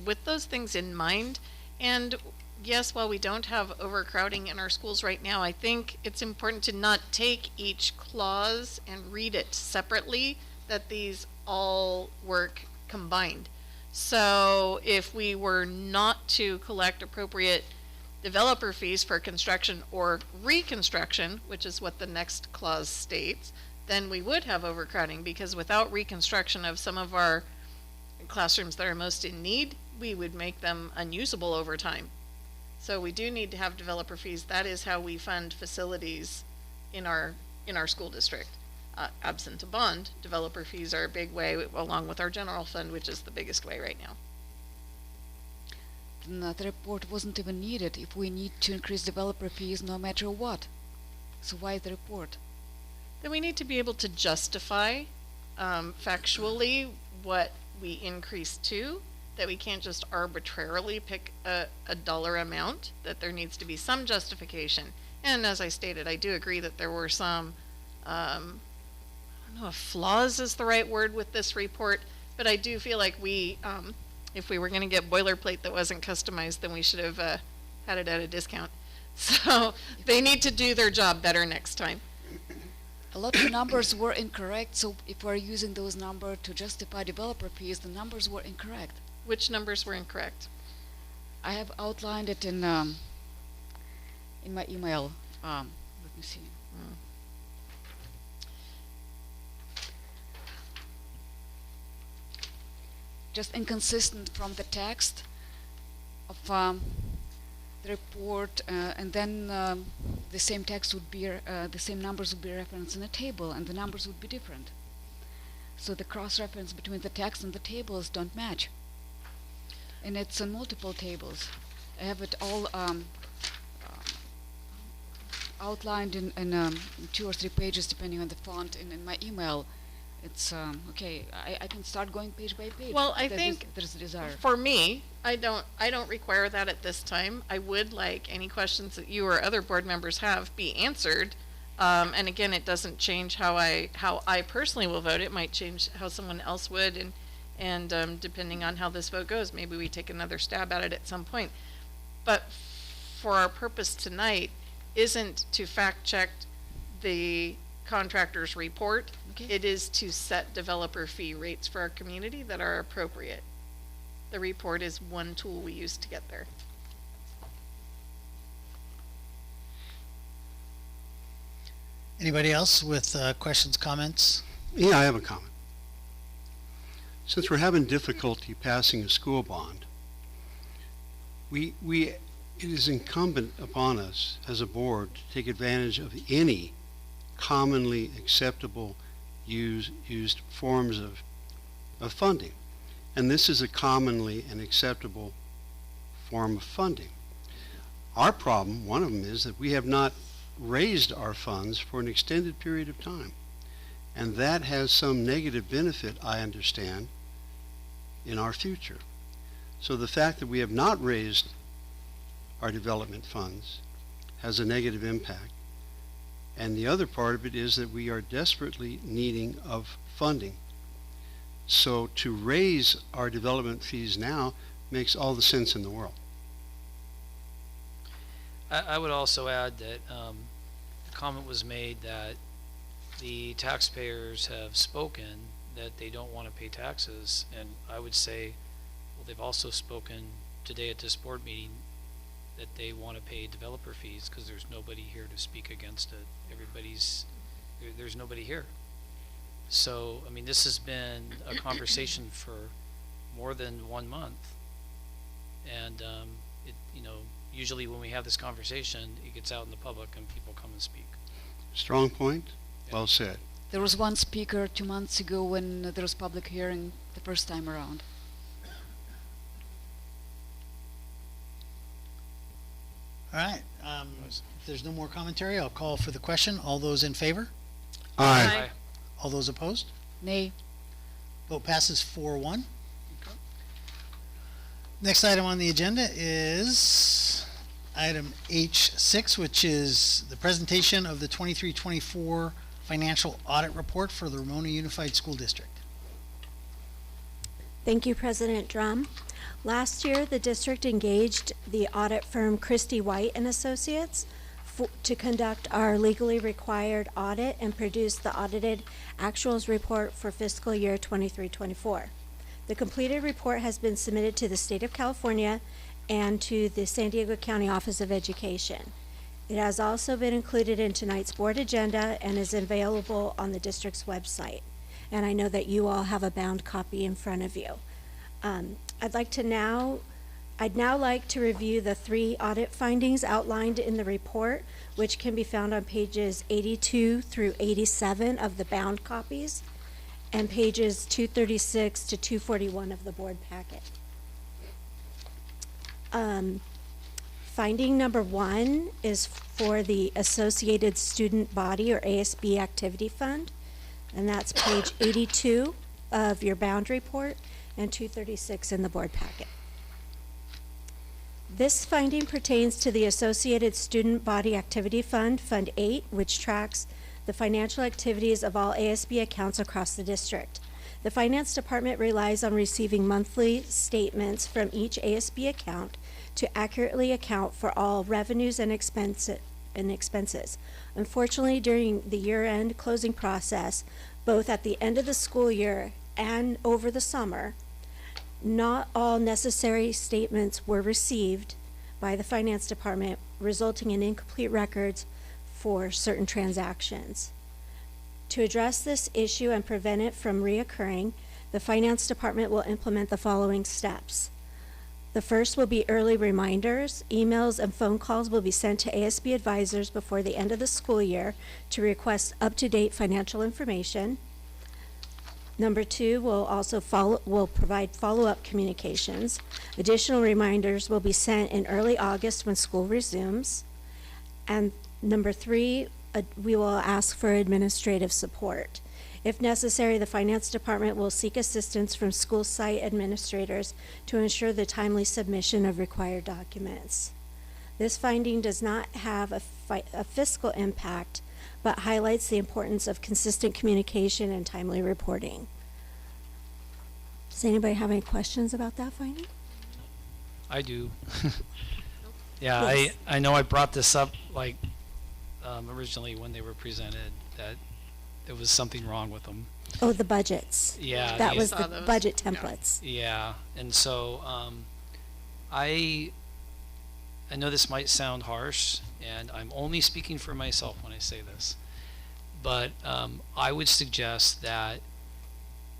with those things in mind. And yes, while we don't have overcrowding in our schools right now, I think it's important to not take each clause and read it separately, that these all work combined. So if we were not to collect appropriate developer fees for construction or reconstruction, which is what the next clause states, then we would have overcrowding, because without reconstruction of some of our classrooms that are most in need, we would make them unusable over time. So we do need to have developer fees. That is how we fund facilities in our school district. Absent a bond, developer fees are a big way, along with our general fund, which is the biggest way right now. The report wasn't even needed if we need to increase developer fees no matter what. So why the report? Then we need to be able to justify factually what we increase to, that we can't just arbitrarily pick a dollar amount, that there needs to be some justification. And as I stated, I do agree that there were some I don't know if flaws is the right word with this report, but I do feel like we, if we were going to get boilerplate that wasn't customized, then we should have had it at a discount. So they need to do their job better next time. A lot of numbers were incorrect, so if we're using those numbers to justify developer fees, the numbers were incorrect. Which numbers were incorrect? I have outlined it in my email. Let me see. Just inconsistent from the text of the report, and then the same text would be, the same numbers would be referenced in a table, and the numbers would be different. So the cross-reference between the text and the tables don't match. And it's in multiple tables. I have it all outlined in 2 or 3 pages, depending on the font, in my email. It's okay. I can start going page by page. Well, I think there's a desire. For me, I don't require that at this time. I would like any questions that you or other board members have be answered. And again, it doesn't change how I personally will vote. It might change how someone else would, and depending on how this vote goes, maybe we take another stab at it at some point. But for our purpose tonight, isn't to fact check the contractor's report. Okay. It is to set developer fee rates for our community that are appropriate. The report is one tool we use to get there. Anybody else with questions, comments? Yeah, I have a comment. Since we're having difficulty passing a school bond, it is incumbent upon us as a board to take advantage of any commonly acceptable used forms of funding. And this is a commonly and acceptable form of funding. Our problem, one of them, is that we have not raised our funds for an extended period of time. And that has some negative benefit, I understand, in our future. So the fact that we have not raised our development funds has a negative impact. And the other part of it is that we are desperately needing of funding. So to raise our development fees now makes all the sense in the world. I would also add that the comment was made that the taxpayers have spoken that they don't want to pay taxes, and I would say, well, they've also spoken today at this board meeting that they want to pay developer fees because there's nobody here to speak against it. There's nobody here. So, I mean, this has been a conversation for more than 1 month, and usually when we have this conversation, it gets out in the public and people come and speak. Strong point. Well said. There was one speaker 2 months ago when there was public hearing the first time around. All right. If there's no more commentary, I'll call for the question. All those in favor? Aye. All those opposed? Nay. Vote passes 4-1. Next item on the agenda is item H6, which is the presentation of the 23-24 financial audit report for the Ramona Unified School District. Thank you, President Drum. Last year, the district engaged the audit firm Christie White and Associates to conduct our legally required audit and produce the audited actuals report for fiscal year 23-24. The completed report has been submitted to the State of California and to the San Diego County Office of Education. It has also been included in tonight's board agenda and is available on the district's website. And I know that you all have a bound copy in front of you. I'd now like to review the 3 audit findings outlined in the report, which can be found on pages 82 through 87 of the bound copies and pages 236 to 241 of the board packet. Finding number 1 is for the Associated Student Body or ASB Activity Fund, and that's page 82 of your bound report and 236 in the board packet. This finding pertains to the Associated Student Body Activity Fund, Fund 8, which tracks the financial activities of all ASB accounts across the district. The Finance Department relies on receiving monthly statements from each ASB account to accurately account for all revenues and expenses. Unfortunately, during the year-end closing process, both at the end of the school year and over the summer, not all necessary statements were received by the Finance Department, resulting in incomplete records for certain transactions. To address this issue and prevent it from reoccurring, the Finance Department will implement the following steps. The first will be early reminders. Emails and phone calls will be sent to ASB advisors before the end of the school year to request up-to-date financial information. Number 2, will provide follow-up communications. Additional reminders will be sent in early August when school resumes. And number 3, we will ask for administrative support. If necessary, the Finance Department will seek assistance from school site administrators to ensure the timely submission of required documents. This finding does not have a fiscal impact, but highlights the importance of consistent communication and timely reporting. Does anybody have any questions about that finding? I do. Yeah, Yes. I know I brought this up originally when they were presented, that there was something wrong with them. Oh, the budgets. Yeah. That they- was the budget templates. Yeah, and so I know this might sound harsh, and I'm only speaking for myself when I say this, But I would suggest that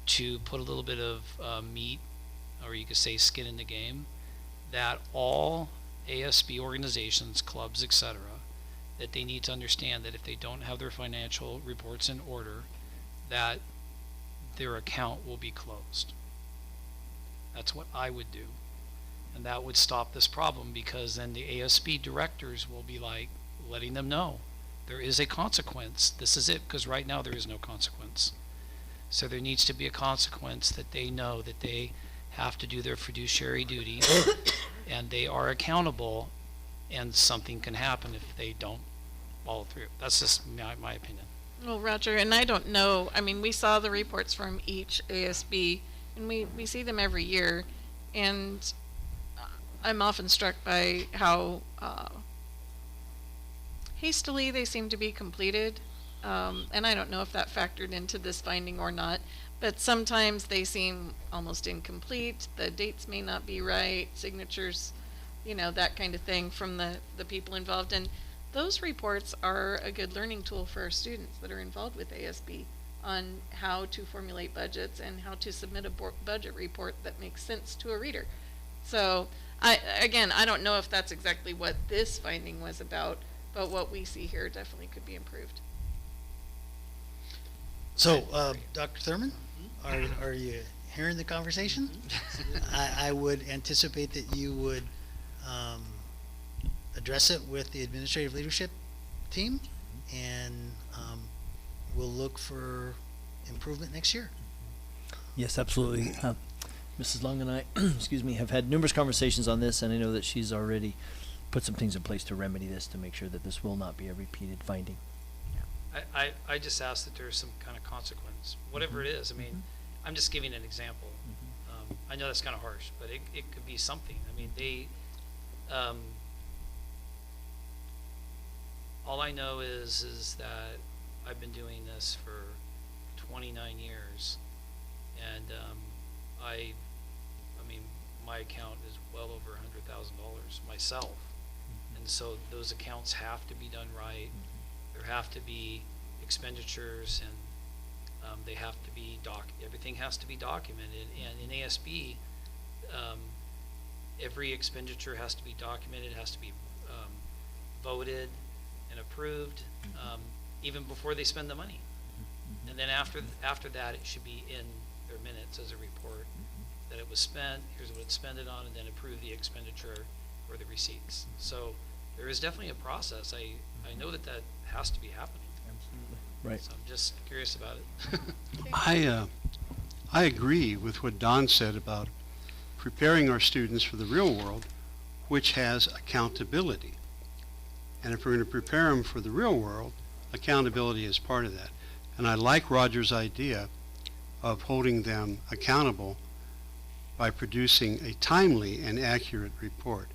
to put a little bit of meat, or you could say skin in the game, that all ASB organizations, clubs, etc., that they need to understand that if they don't have their financial reports in order, that their account will be closed. That's what I would do. And that would stop this problem, because then the ASB directors will be like letting them know there is a consequence. This is it, because right now there is no consequence. So there needs to be a consequence that they know that they have to do their fiduciary duty and they are accountable, and something can happen if they don't follow through. That's just my opinion. Well, Roger, and I don't know, I mean, we saw the reports from each ASB, and we see them every year, and I'm often struck by how hastily they seem to be completed, and I don't know if that factored into this finding or not, but sometimes they seem almost incomplete, the dates may not be right, signatures, you know, that kind of thing from the people involved, and those reports are a good learning tool for our students that are involved with ASB on how to formulate budgets and how to submit a budget report that makes sense to a reader. So, I don't know if that's exactly what this finding was about, but what we see here definitely could be improved. So, Dr. Thurman, are you hearing the conversation? I would anticipate that you would address it with the administrative leadership team, and we'll look for improvement next year. Yes, absolutely. Mrs. Long and I, excuse me, have had numerous conversations on this, and I know that she's already put some things in place to remedy this, to make sure that this will not be a repeated finding. I just ask that there's some kind of consequence, whatever it is. I mean, I'm just giving an example. I know that's kind of harsh, but it could be something. I mean, they, all I know is that I've been doing this for 29 years, and I mean, my account is well over $100,000 myself, and so those accounts have to be done right. There have to be expenditures, and they have to be everything has to be documented. And in ASB, every expenditure has to be documented, has to be voted and approved, even before they spend the money. And then after that, it should be in their minutes as a report that it was spent, here's what it's spent it on, and then approve the expenditure or the receipts. So there is definitely a process. I know that has to be happening. Absolutely. Right. So I'm just curious about it. I agree with what Don said about preparing our students for the real world, which has accountability. And if we're going to prepare them for the real world, accountability is part of that. And I like Roger's idea of holding them accountable by producing a timely and accurate report.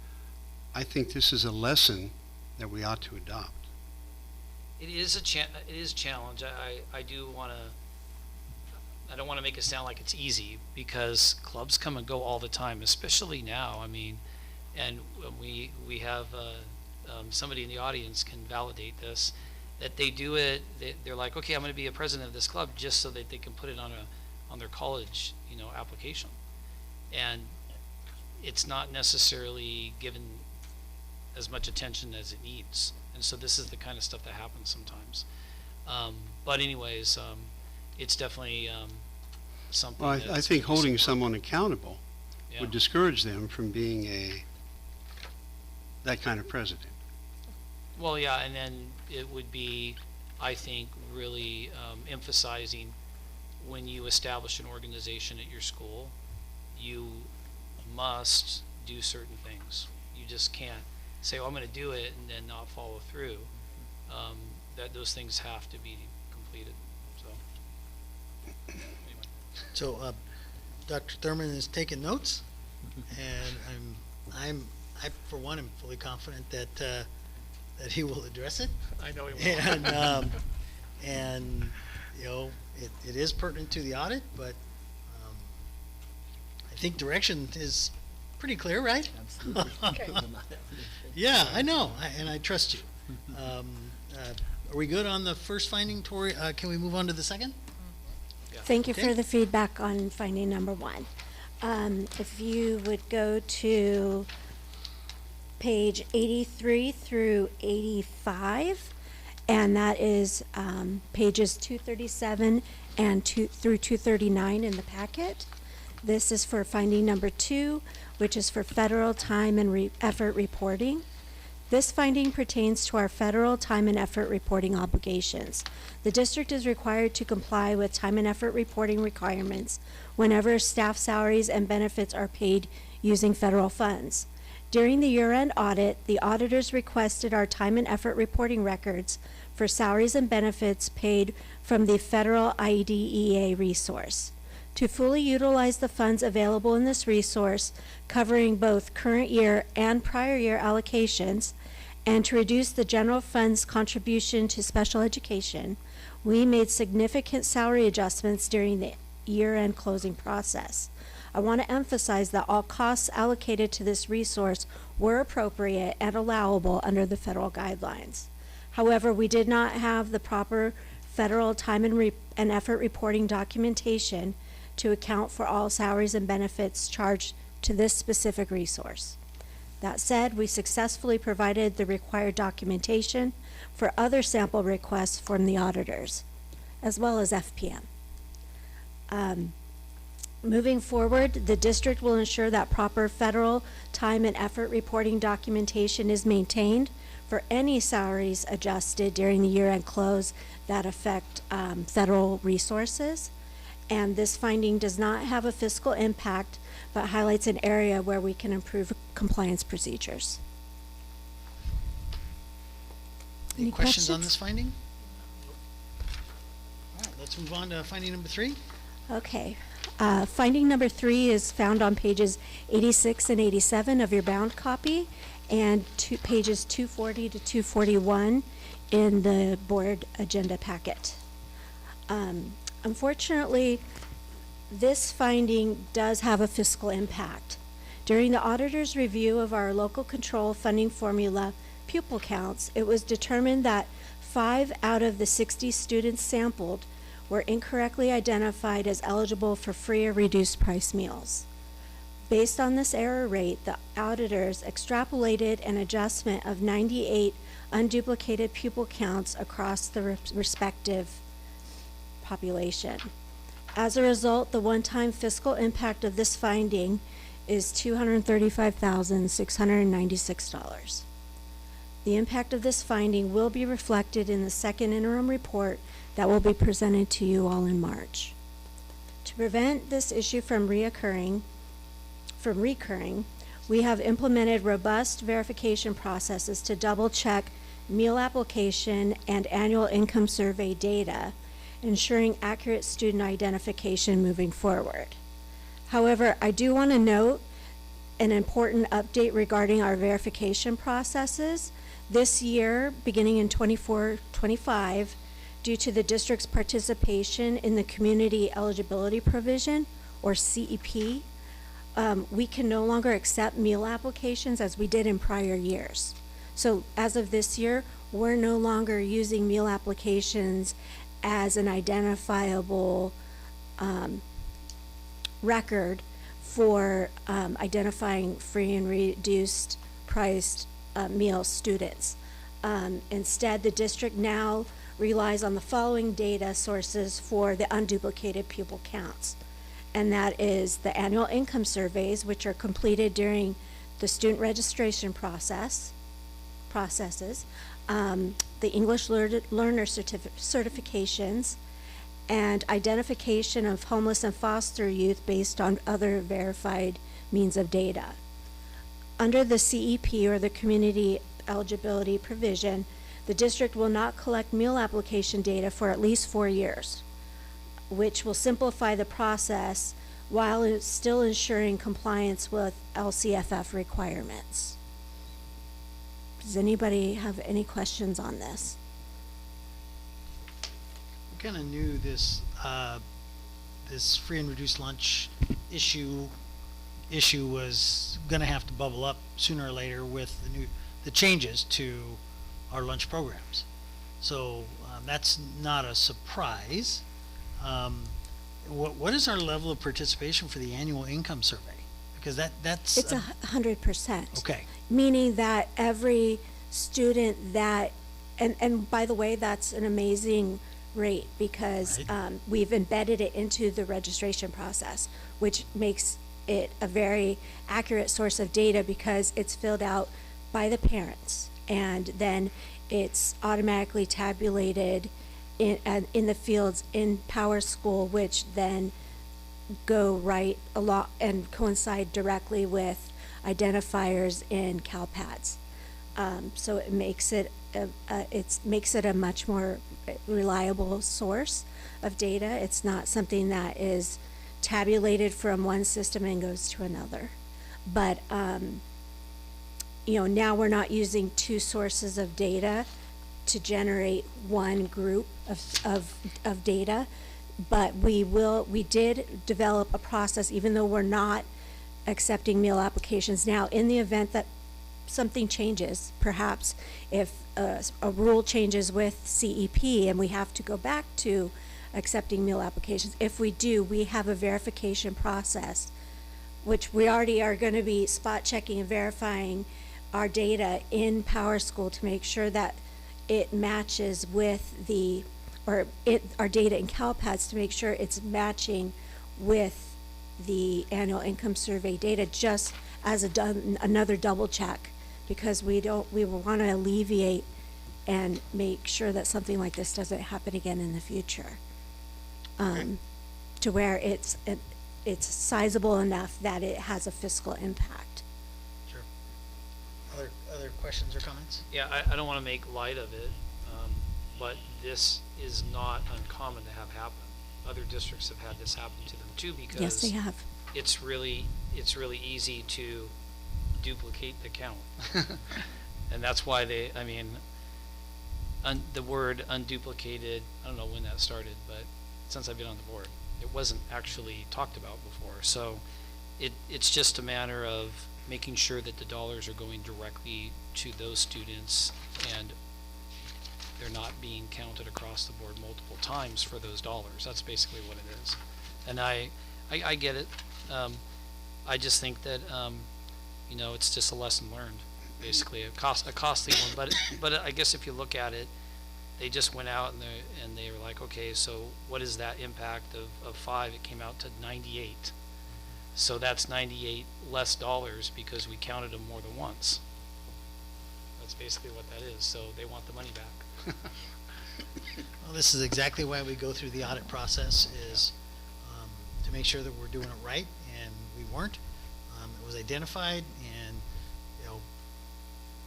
I think this is a lesson that we ought to adopt. It is a challenge. I do want to. I don't want to make it sound like it's easy, because clubs come and go all the time, especially now. I mean, and we have somebody in the audience can validate this, that they do it. They're like, okay, I'm going to be a president of this club just so that they can put it on their college, application, and it's not necessarily given as much attention as it needs. And so this is the kind of stuff that happens sometimes. But anyways, it's definitely something. Well, I think holding someone accountable would discourage them from being that kind of president. Well, yeah, and then it would be, I think, really emphasizing when you establish an organization at your school, you must do certain things. You just can't say, oh, I'm going to do it and then not follow through. That those things have to be completed. So, anyway. So, Dr. Thurman is taking notes, and I for one am fully confident that he will address it. I know he will. And it is pertinent to the audit, but I think direction is pretty clear, right? Absolutely. Yeah, I know, and I trust you. Are we good on the first finding, Tori? Can we move on to the second? Thank you Okay. for the feedback on finding number one. If you would go to page 83 through 85, and that is pages 237 and through 239 in the packet. This is for finding number 2, which is for federal time and effort reporting. This finding pertains to our federal time and effort reporting obligations. The district is required to comply with time and effort reporting requirements whenever staff salaries and benefits are paid using federal funds. During the year-end audit, the auditors requested our time and effort reporting records for salaries and benefits paid from the federal IDEA resource. To fully utilize the funds available in this resource, covering both current year and prior year allocations, and to reduce the general fund's contribution to special education, we made significant salary adjustments during the year-end closing process. I want to emphasize that all costs allocated to this resource were appropriate and allowable under the federal guidelines. However, we did not have the proper federal time and effort reporting documentation to account for all salaries and benefits charged to this specific resource. That said, we successfully provided the required documentation for other sample requests from the auditors, as well as FPM. Moving forward, the district will ensure that proper federal time and effort reporting documentation is maintained for any salaries adjusted during the year-end close that affect federal resources. And this finding does not have a fiscal impact, but highlights an area where we can improve compliance procedures. Any questions on this finding? All right, let's move on to finding number 3. Okay. Finding number 3 is found on pages 86 and 87 of your bound copy, and pages 240 to 241 in the board agenda packet. Unfortunately, this finding does have a fiscal impact. During the auditor's review of our local control funding formula pupil counts, it was determined that 5 out of the 60 students sampled were incorrectly identified as eligible for free or reduced price meals. Based on this error rate, the auditors extrapolated an adjustment of 98 unduplicated pupil counts across the respective population. As a result, the one-time fiscal impact of this finding is $235,696. The impact of this finding will be reflected in the second interim report that will be presented to you all in March. To prevent this issue from recurring, we have implemented robust verification processes to double-check meal application and annual income survey data, ensuring accurate student identification moving forward. However, I do want to note an important update regarding our verification processes. This year, beginning in 24-25, due to the district's participation in the Community Eligibility Provision, or CEP, we can no longer accept meal applications as we did in prior years. So as of this year, we're no longer using meal applications as an identifiable record for identifying free and reduced priced meal students. Instead, the district now relies on the following data sources for the unduplicated pupil counts. And that is the annual income surveys, which are completed during the student registration processes, the English learner certifications, and identification of homeless and foster youth based on other verified means of data. Under the CEP, or the Community Eligibility Provision, the district will not collect meal application data for at least 4 years, which will simplify the process while it's still ensuring compliance with LCFF requirements. Does anybody have any questions on this? We kind of knew this this free and reduced lunch issue was going to have to bubble up sooner or later with the changes to our lunch programs. So that's not a surprise. What is our level of participation for the annual income survey? Because that's It's 100%. okay. Meaning that every student that, and by the way, that's an amazing rate because Right. we've embedded it into the registration process, which makes it a very accurate source of data because it's filled out by the parents and then it's automatically tabulated in the fields in Power School, which then go right along and coincide directly with identifiers in CalPADS. So it makes it a much more reliable source of data. It's not something that is tabulated from one system and goes to another. But now we're not using two sources of data to generate one group of data. But we did develop a process, even though we're not accepting meal applications now, in the event that something changes, perhaps if a rule changes with CEP and we have to go back to accepting meal applications. If we do, we have a verification process, which we already are going to be spot checking and verifying our data in Power School to make sure that it matches with our data in CalPADS to make sure it's matching with the annual income survey data, just as another double check, because we want to alleviate and make sure that something like this doesn't happen again in the future. To where it's sizable enough that it has a fiscal impact. Sure. Other questions or comments? Yeah, I don't want to make light of it, but this is not uncommon to have happen. Other districts have had this happen to them too, because Yes, they have. it's really easy to duplicate the count. And that's why the word unduplicated, I don't know when that started, but since I've been on the board, it wasn't actually talked about before. So it's just a matter of making sure that the dollars are going directly to those students and they're not being counted across the board multiple times for those dollars. That's basically what it is. And I get it. I just think that it's just a lesson learned, basically a costly one. But I guess if you look at it, they just went out and they were like, okay, so what is that impact of 5? It came out to 98. So that's 98 less dollars because we counted them more than once. That's basically what that is. So they want the money back. Well, this is exactly why we go through the audit process, is to make sure that we're doing it right, and we weren't. It was identified, and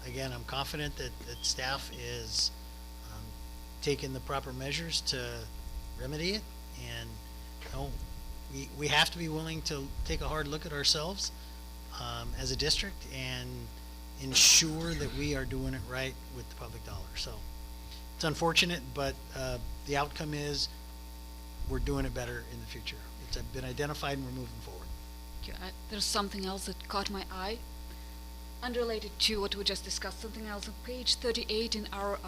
again, I'm confident that staff is taking the proper measures to remedy it, and we have to be willing to take a hard look at ourselves as a district and ensure that we are doing it right with the public dollar. So it's unfortunate, but the outcome is we're doing it better in the future. It's been identified and we're moving forward. There's something else that caught my eye, unrelated to what we just discussed. Something else on page 38 in our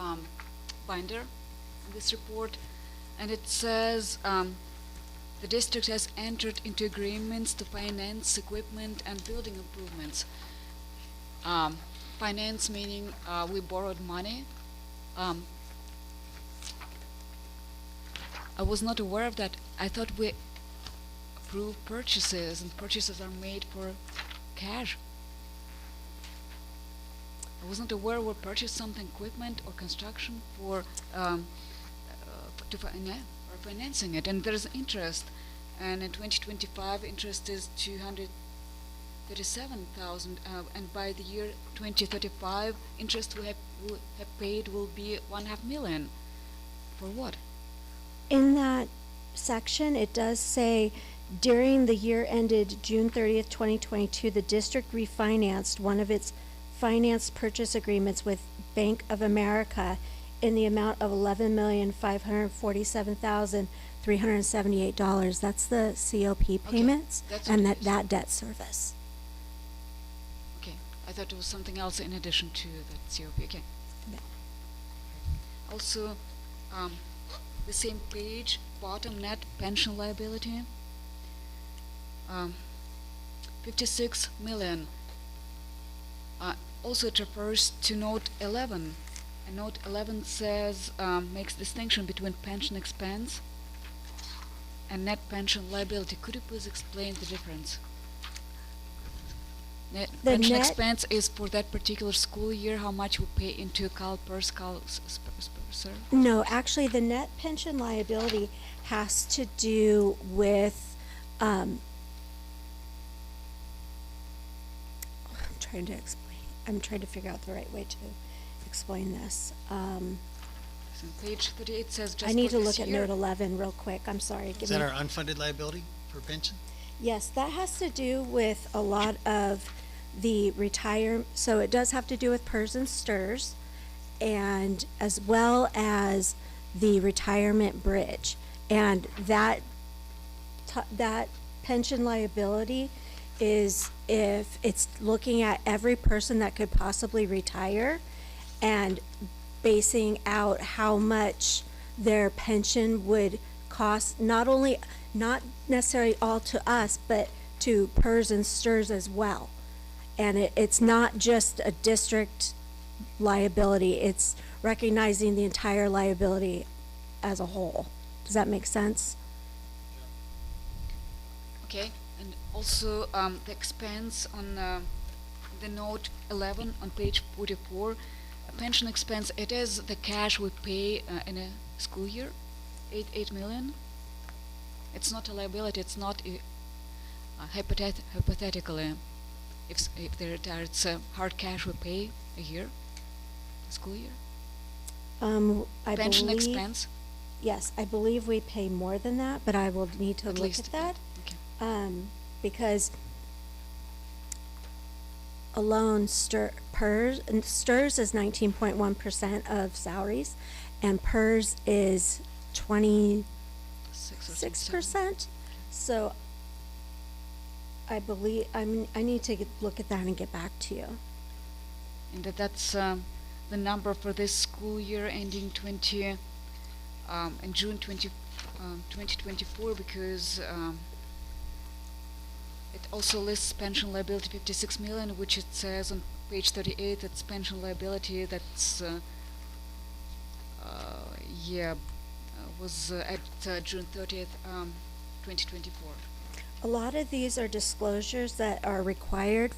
binder, in this report, and it says the district has entered into agreements to finance equipment and building improvements. Finance meaning we borrowed money. I was not aware of that. I thought we approved purchases, and purchases are made for cash. I wasn't aware we purchased something, equipment or construction for financing it, and there's interest. And in 2025, interest is 237,000, and by the year 2035, interest we have paid will be 1.5 million. For what? In that section, it does say, during the year ended June 30th, 2022, the district refinanced one of its finance purchase agreements with Bank of America in the amount of $11,547,378. That's the COP payments and that debt service. Okay, I thought it was something else in addition to that COP. Okay. Also, the same page, bottom net pension liability, 56 million. Also, it refers to note 11. And note 11 says, makes distinction between pension expense and net pension liability. Could you please explain the difference? The Pension net- expense is for that particular school year, how much we pay into sir? No, actually, the net pension liability has to do with, I'm trying to figure out the right way to explain this. So page 38 says just I need for to this look at year. note 11 real quick. I'm sorry. Is that our unfunded liability for pension? Yes, that has to do with a lot of the so it does have to do with PERS and STIRS, and as well as the retirement bridge. And that pension liability is if it's looking at every person that could possibly retire and basing out how much their pension would cost, not necessarily all to us, but to PERS and STIRS as well. And it's not just a district liability, it's recognizing the entire liability as a whole. Does that make sense? Okay, and also the expense on the note 11 on page 44, pension expense, it is the cash we pay in a school year, 8 million. It's not a liability, it's not hypothetically, if they retire, it's hard cash we pay a year, a school year. I Pension believe, expense, yes, I believe we pay more than that, but I will need to At look least, at that. okay. Because alone, PERS, and STIRS is 19.1% of salaries, and PERS is 26%. So I believe, I need to look at that and get back to you. and that's the number for this school year ending in June 2024, because it also lists pension liability 56 million, which it says on page 38 that's pension liability that's was at June 30th, 2024. A lot of these are disclosures that are required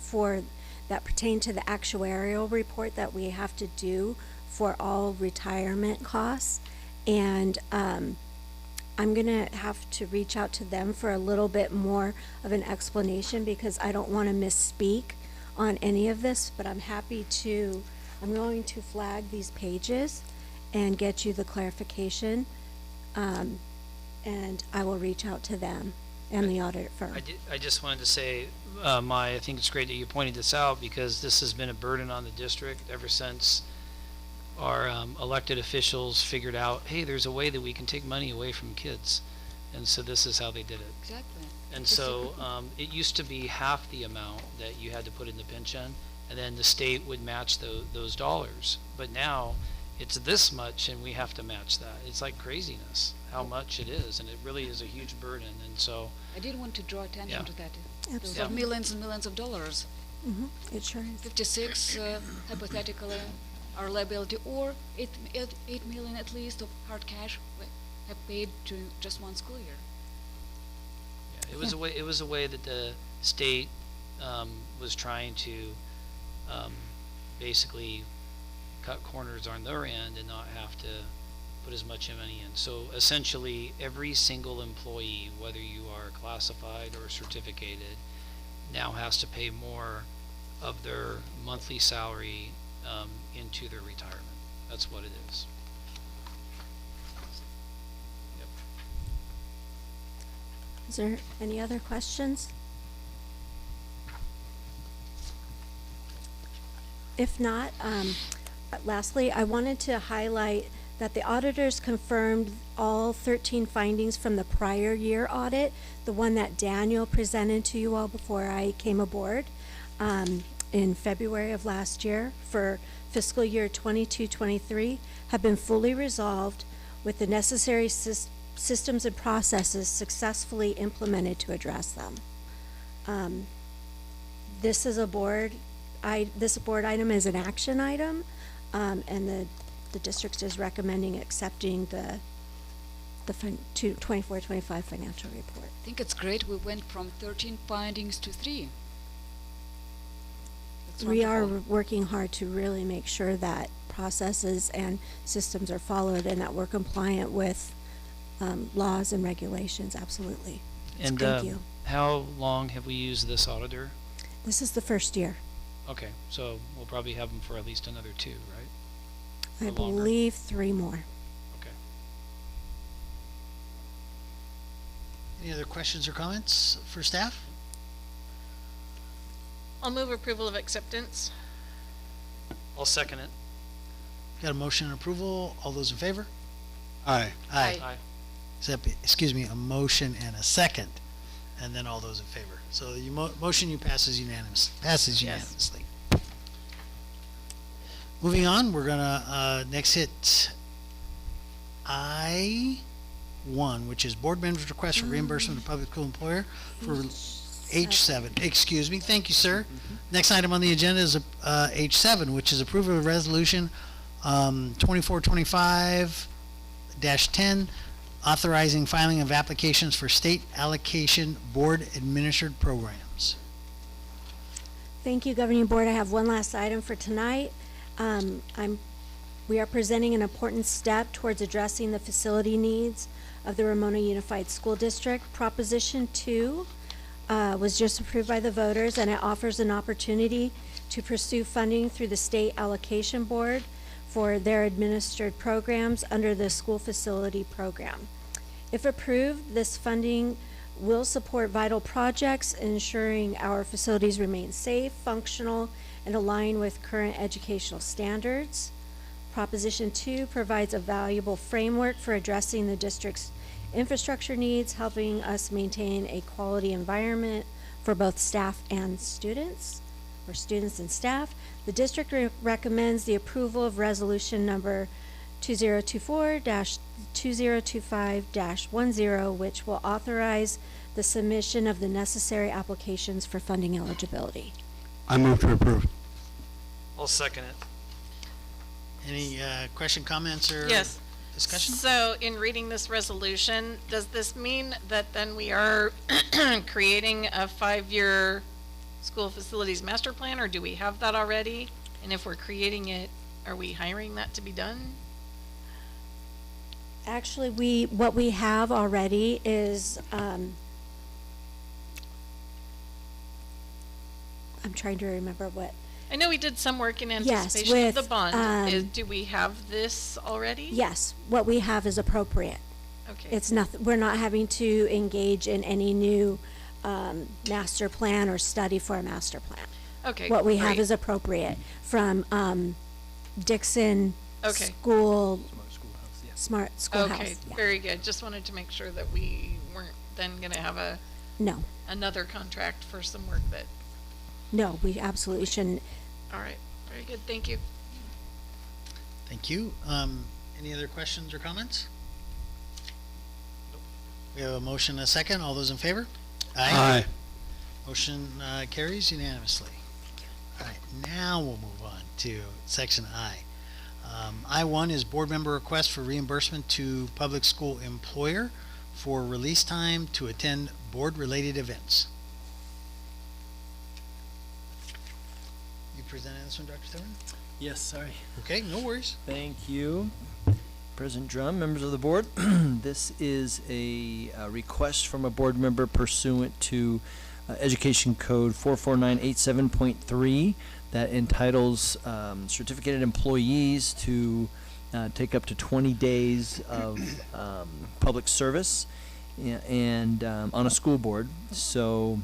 that pertain to the actuarial report that we have to do for all retirement costs. And I'm gonna have to reach out to them for a little bit more of an explanation, because I don't wanna misspeak on any of this, but I'm going to flag these pages and get you the clarification. And I will reach out to them and the audit firm. I just wanted to say, I think it's great that you pointed this out, because this has been a burden on the district ever since our elected officials figured out, hey, there's a way that we can take money away from kids. And so this is how they did it. Exactly. And so it used to be half the amount that you had to put in the pension, and then the state would match those dollars. But now it's this much, and we have to match that. It's like craziness how much it is, and it really is a huge burden. And so I did want to draw attention Yeah. to that. Absolutely. Those are millions and millions of dollars. It sure is. 56 hypothetically our liability, or 8 million at least of hard cash we have paid to just one school year. yeah, it was a way that the state was trying to basically cut corners on their end and not have to put as much money in. So essentially, every single employee, whether you are classified or certificated, now has to pay more of their monthly salary into their retirement. That's what it is. Yep. Is there any other questions? If not, lastly, I wanted to highlight that the auditors confirmed all 13 findings from the prior year audit, the one that Daniel presented to you all before I came aboard in February of last year for fiscal year 22-23 have been fully resolved with the necessary systems and processes successfully implemented to address them. This is a board item is an action item, and the district is recommending accepting the 24-25 financial report. I think it's great we went from 13 findings to 3. That's We are wonderful. working hard to really make sure that processes and systems are followed and that we're compliant with laws and regulations, absolutely. And Thank you. how long have we used this auditor? This is the first year. Okay, so we'll probably have them for at least another 2, right? I Or longer? believe 3 more. Okay. Any other questions or comments for staff? I'll move approval of acceptance. I'll second it. Got a motion and approval. All those in favor? Aye. Aye. Excuse me, a motion and a second, and then all those in favor. So the motion passes unanimously. Moving on, we're gonna next hit I1, which is board members' request for reimbursement of public school employer for H7. Excuse me. Thank you, sir. Next item on the agenda is H7, which is approval of resolution 2425-10, authorizing filing of applications for state allocation board administered programs. Thank you, Governing Board. I have one last item for tonight. We are presenting an important step towards addressing the facility needs of the Ramona Unified School District. Proposition 2 was just approved by the voters, and it offers an opportunity to pursue funding through the State Allocation Board for their administered programs under the school facility program. If approved, this funding will support vital projects, ensuring our facilities remain safe, functional, and align with current educational standards. Proposition 2 provides a valuable framework for addressing the district's infrastructure needs, helping us maintain a quality environment for both staff and students, or students and staff. The district recommends the approval of resolution number 2024-2025-10, which will authorize the submission of the necessary applications for funding eligibility. I move to approve. I'll second it. Any question, comments, or Yes. discussion? So in reading this resolution, does this mean that then we are creating a 5-year school facilities master plan, or do we have that already? And if we're creating it, are we hiring that to be done? Actually, what we have already is, I'm trying to remember what. I know we did some work in Yes, anticipation of the with, bond. Do we have this already? Yes, what we have is appropriate. Okay. It's nothing, we're not having to engage in any new, master plan or study for a master plan. Okay, What we have great. is appropriate from, Dixon Okay. School, Smart Schoolhouse. Okay, yeah. very good. Just wanted to make sure that we weren't then gonna have No, another contract for some work that, no, we absolutely shouldn't. all right, very good, thank you. Thank you. Any other questions or comments? We have a motion and a second. All those in favor? Aye. Motion carries unanimously. All right, now we'll move on to section I. I1 is board member request for reimbursement to public school employer for release time to attend board-related events. You presented this one, Dr. Thurman? Yes, sorry. Okay, no worries. Thank you, President Drum, members of the board. This is a request from a board member pursuant to Education Code 44987.3 that entitles certificated employees to take up to 20 days of public service and on a school board. So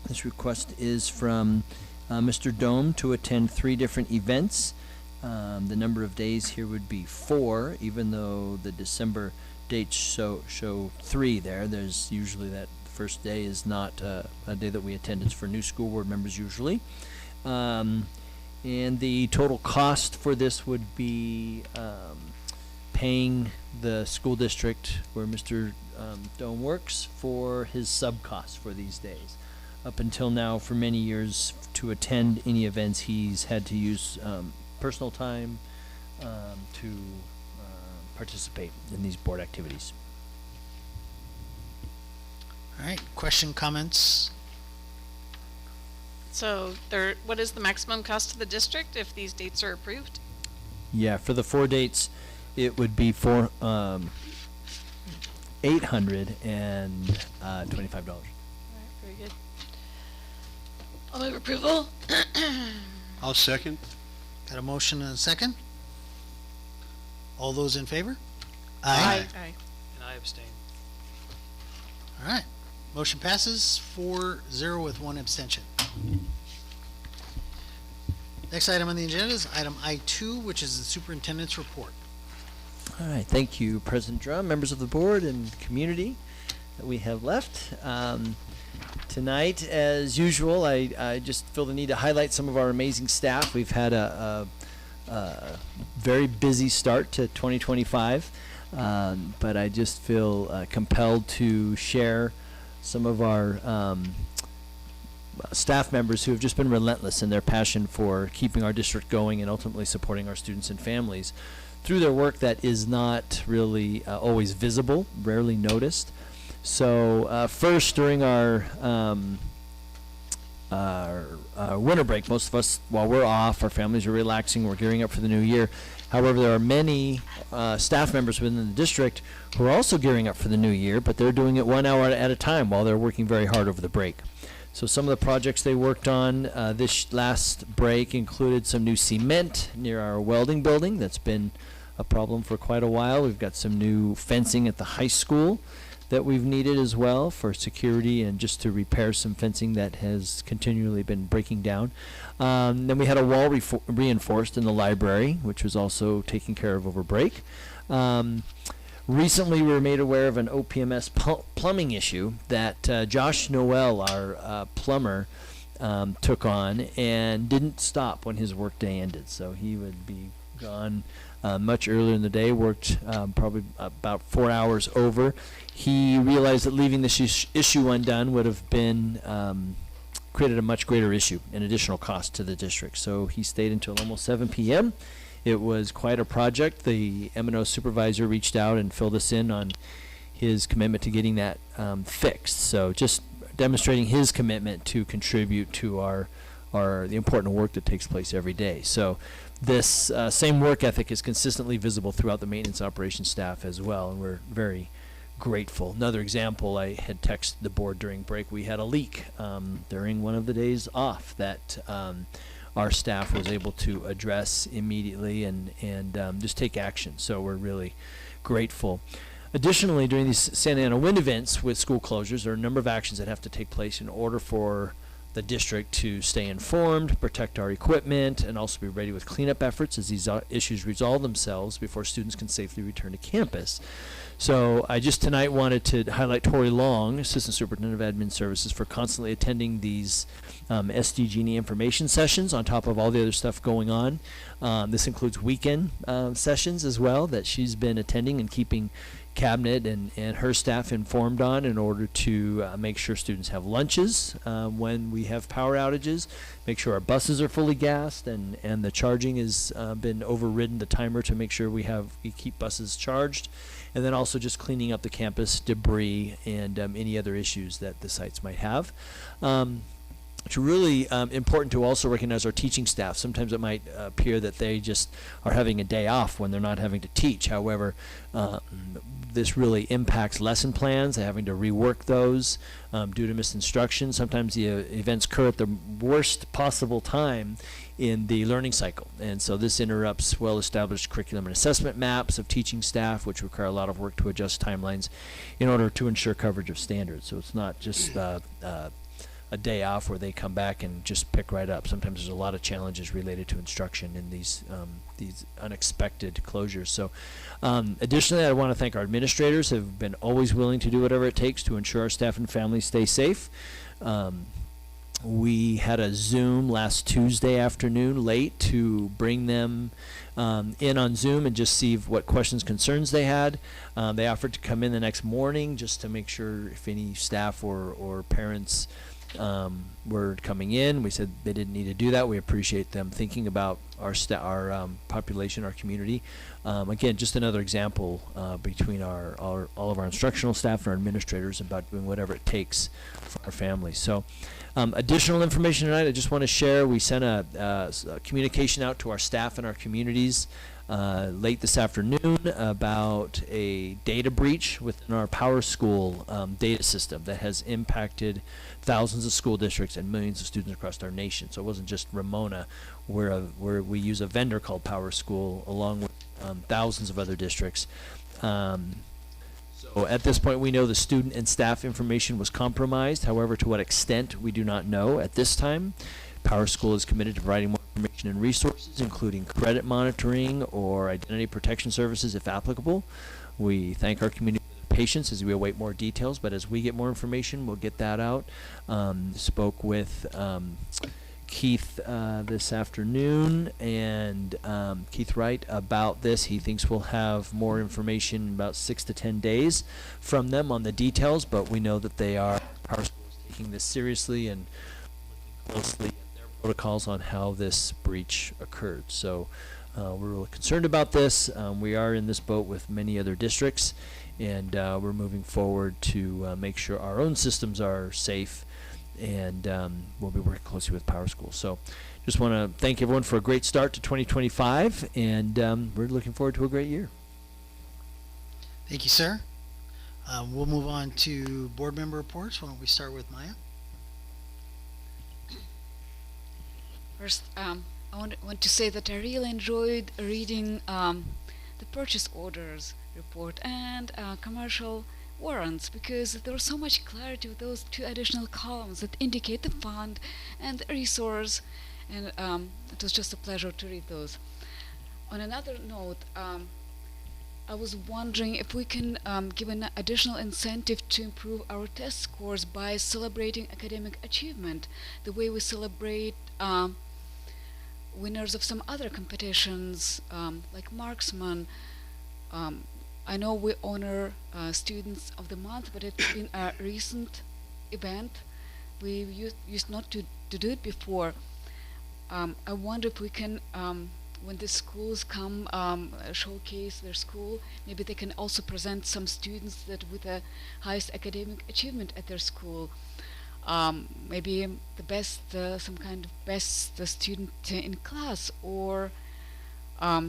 this request is from Mr. Dome to attend 3 different events. The number of days here would be 4, even though the December dates show 3 there. There's usually that first day is not a day that we attend. It's for new school board members usually. And the total cost for this would be paying the school district where Mr. Doan works for his sub-costs for these days. Up until now, for many years, to attend any events, he's had to use personal time to participate in these board activities. All right, question, comments? So what is the maximum cost to the district if these dates are approved? Yeah, for the 4 dates, it would be for $825. Very good. I'll move approval. I'll second. Got a motion and a second? All those in favor? Aye. And I abstain. All right. Motion passes 4-0 with 1 abstention. Next item on the agenda is item I2, which is the superintendent's report. All right, thank you, President Drum, members of the board and community that we have left. Tonight, as usual, I just feel the need to highlight some of our amazing staff. We've had a very busy start to 2025, but I just feel compelled to share some of our staff members who have just been relentless in their passion for keeping our district going and ultimately supporting our students and families through their work that is not really always visible, rarely noticed. So first, during our winter break, most of us, while we're off, our families are relaxing, we're gearing up for the new year. However, there are many staff members within the district who are also gearing up for the new year, but they're doing it 1 hour at a time while they're working very hard over the break. So some of the projects they worked on this last break included some new cement near our welding building. That's been a problem for quite a while. We've got some new fencing at the high school that we've needed as well for security and just to repair some fencing that has continually been breaking down. Then we had a wall reinforced in the library, which was also taken care of over break. Recently, we were made aware of an OPMS plumbing issue that Josh Noel, our plumber, took on and didn't stop when his workday ended. So he would be gone much earlier in the day, worked probably about 4 hours over. He realized that leaving this issue undone would have been created a much greater issue, an additional cost to the district. So he stayed until almost 7 p.m. It was quite a project. The M&O supervisor reached out and filled us in on his commitment to getting that fixed. So just demonstrating his commitment to contribute to the important work that takes place every day. So this same work ethic is consistently visible throughout the maintenance operations staff as well, and we're very grateful. Another example, I had texted the board during break. We had a leak during one of the days off that our staff was able to address immediately and just take action. So we're really grateful. Additionally, during these Santa Ana wind events with school closures, there are a number of actions that have to take place in order for the district to stay informed, protect our equipment, and also be ready with cleanup efforts as these issues resolve themselves before students can safely return to campus. So I just tonight wanted to highlight Tori Long, Assistant Superintendent of Admin Services, for constantly attending these SDG&E information sessions on top of all the other stuff going on. This includes weekend sessions as well that she's been attending and keeping cabinet and her staff informed on in order to make sure students have lunches when we have power outages, make sure our buses are fully gassed and the charging has been overridden, the timer, to make sure we keep buses charged, and then also just cleaning up the campus debris and any other issues that the sites might have. It's really important to also recognize our teaching staff. Sometimes it might appear that they just are having a day off when they're not having to teach. However, this really impacts lesson plans. They're having to rework those due to misinstruction. Sometimes the events occur at the worst possible time in the learning cycle. And so this interrupts well-established curriculum and assessment maps of teaching staff, which require a lot of work to adjust timelines in order to ensure coverage of standards. So it's not just a day off where they come back and just pick right up. Sometimes there's a lot of challenges related to instruction in these unexpected closures. So additionally, I want to thank our administrators who have been always willing to do whatever it takes to ensure our staff and families stay safe. We had a Zoom last Tuesday afternoon late to bring them in on Zoom and just see what questions, concerns they had. They offered to come in the next morning just to make sure if any staff or parents were coming in. We said they didn't need to do that. We appreciate them thinking about our population, our community. Again, just another example between all of our instructional staff and our administrators about doing whatever it takes for our families. So additional information tonight I just want to share. We sent a communication out to our staff and our communities late this afternoon about a data breach within our Power School data system that has impacted thousands of school districts and millions of students across our nation. So it wasn't just Ramona, where we use a vendor called Power School along with thousands of other districts. So at this point, we know the student and staff information was compromised. However, to what extent, we do not know at this time. Power School is committed to providing more information and resources, including credit monitoring or identity protection services if applicable. We thank our community for their patience as we await more details, but as we get more information, we'll get that out. Spoke with Keith this afternoon, and Keith Wright about this. He thinks we'll have more information in about 6 to 10 days from them on the details, but we know that Power School is taking this seriously and looking closely at their protocols on how this breach occurred. So we're really concerned about this. We are in this boat with many other districts, and we're moving forward to make sure our own systems are safe, and we'll be working closely with Power School. So just want to thank everyone for a great start to 2025, and we're looking forward to a great year. Thank you, sir. We'll move on to board member reports. Why don't we start with Maya? First, I want to say that I really enjoyed reading the purchase orders report and commercial warrants, because there was so much clarity with those two additional columns that indicate the fund and the resource, and it was just a pleasure to read those. On another note, I was wondering if we can give an additional incentive to improve our test scores by celebrating academic achievement, the way we celebrate winners of some other competitions, like marksman. I know we honor Students of the Month, but it's been a recent event. We used not to do it before. I wonder if we can, when the schools come showcase their school, maybe they can also present some students that with the highest academic achievement at their school. Maybe the best, some kind of best student in class, or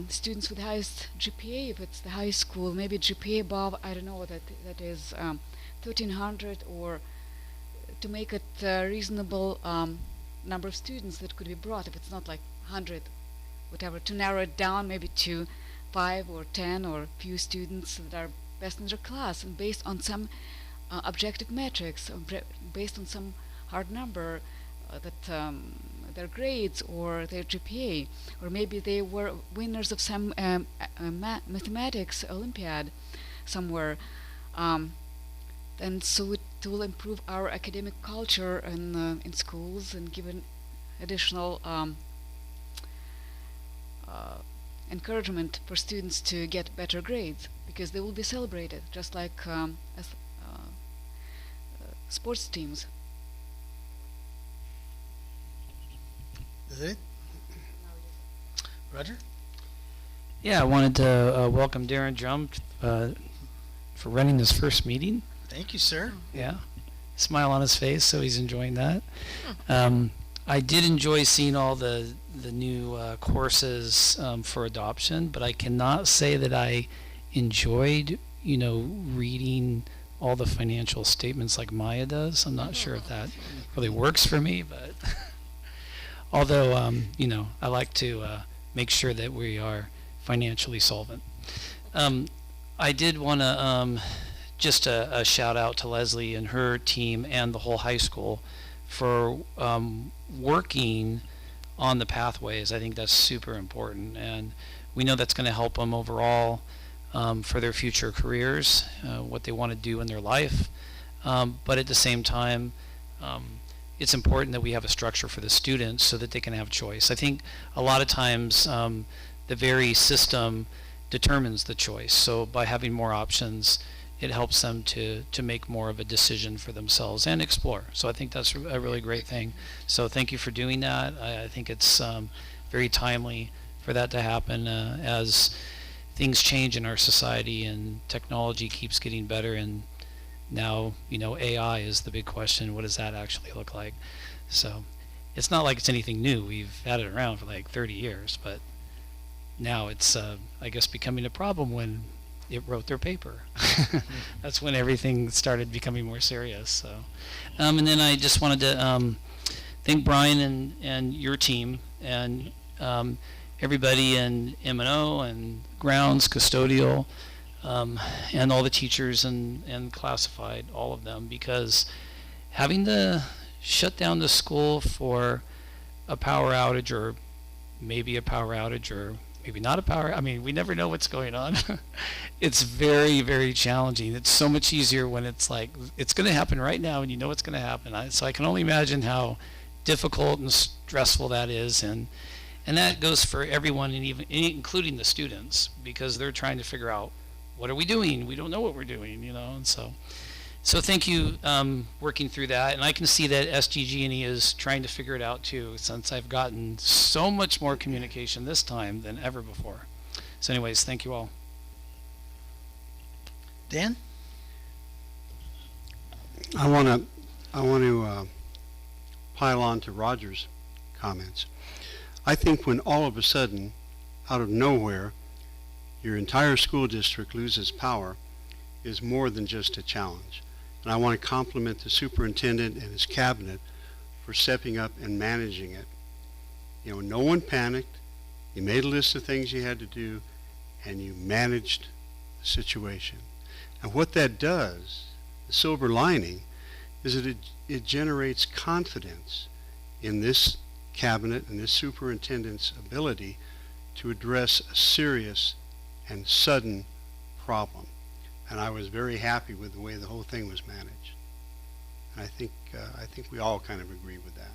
students with the highest GPA if it's the high school, maybe GPA above, I don't know, that is 1300, or to make it a reasonable number of students that could be brought, if it's not like 100, whatever, to narrow it down maybe to 5 or 10 or few students that are best in their class, and based on some objective metrics, based on some hard number that their grades or their GPA, or maybe they were winners of some mathematics Olympiad somewhere. And so it will improve our academic culture in schools and give an additional encouragement for students to get better grades, because they will be celebrated just like as sports teams. Is it? Roger? Yeah, I wanted to welcome Darren Drum for running this first meeting. Thank you, sir. Yeah, smile on his face, so he's enjoying that. I did enjoy seeing all the new courses for adoption, but I cannot say that I enjoyed, reading all the financial statements like Maya does. I'm not sure if that really works for me, but although, I like to make sure that we are financially solvent. I did want to just a shout out to Leslie and her team and the whole high school for working on the pathways. I think that's super important, and we know that's going to help them overall for their future careers, what they want to do in their life. But at the same time, it's important that we have a structure for the students so that they can have choice. I think a lot of times the very system determines the choice. So by having more options, it helps them to make more of a decision for themselves and explore. So I think that's a really great thing. So thank you for doing that. I think it's very timely for that to happen as things change in our society and technology keeps getting better, and now, you know, AI is the big question. What does that actually look like? So it's not like it's anything new. We've had it around for like 30 years, but now it's, I guess, becoming a problem when it wrote their paper. That's when everything started becoming more serious. So, and then I just wanted to thank Brian and your team and everybody in M&O and grounds, custodial, and all the teachers and classified, all of them, because having to shut down the school for a power outage, or maybe a power outage, or maybe not a power, I mean, we never know what's going on. It's very, very challenging. It's so much easier when it's like, it's going to happen right now and you know it's going to happen. So I can only imagine how difficult and stressful that is. And that goes for everyone, and even including the students, because they're trying to figure out, what are we doing? We don't know what we're doing, you know. And so thank you working through that. And I can see that SDG&E is trying to figure it out too, since I've gotten so much more communication this time than ever before. So anyways, thank you all. Dan? I want to pile on to Roger's comments. I think when all of a sudden, out of nowhere, your entire school district loses power is more than just a challenge. And I want to compliment the superintendent and his cabinet for stepping up and managing it. You know, no one panicked. You made a list of things you had to do, and you managed the situation. And what that does, the silver lining, is that it generates confidence in this cabinet and this superintendent's ability to address a serious and sudden problem. And I was very happy with the way the whole thing was managed. And I think we all kind of agree with that.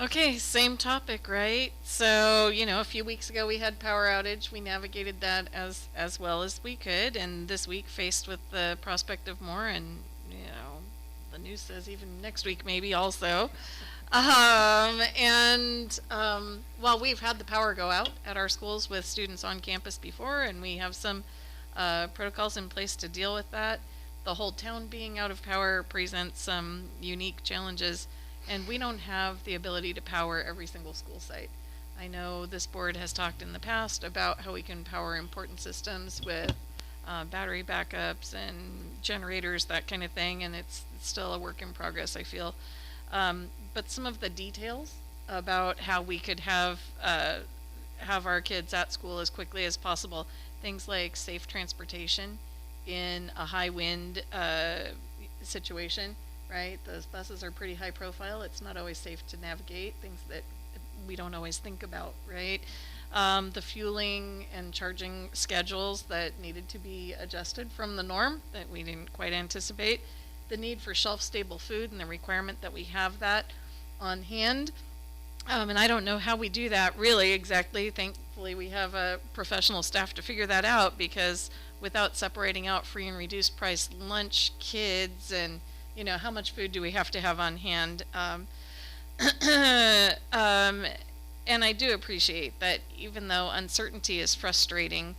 Okay, same topic, right? So, you know, a few weeks ago we had power outage. We navigated that as well as we could, and this week faced with the prospect of more, and, you know, the news says even next week maybe also. While we've had the power go out at our schools with students on campus before, and we have some protocols in place to deal with that, the whole town being out of power presents some unique challenges, and we don't have the ability to power every single school site. I know this board has talked in the past about how we can power important systems with battery backups and generators, that kind of thing, and it's still a work in progress, I feel. But some of the details about how we could have our kids at school as quickly as possible, things like safe transportation in a high wind situation, right? Those buses are pretty high profile. It's not always safe to navigate, things that we don't always think about, right? The fueling and charging schedules that needed to be adjusted from the norm that we didn't quite anticipate. The need for shelf-stable food and the requirement that we have that on hand. And I don't know how we do that really exactly. Thankfully, we have a professional staff to figure that out, because without separating out free and reduced price lunch, kids, and, you know, how much food do we have to have on hand? And I do appreciate that even though uncertainty is frustrating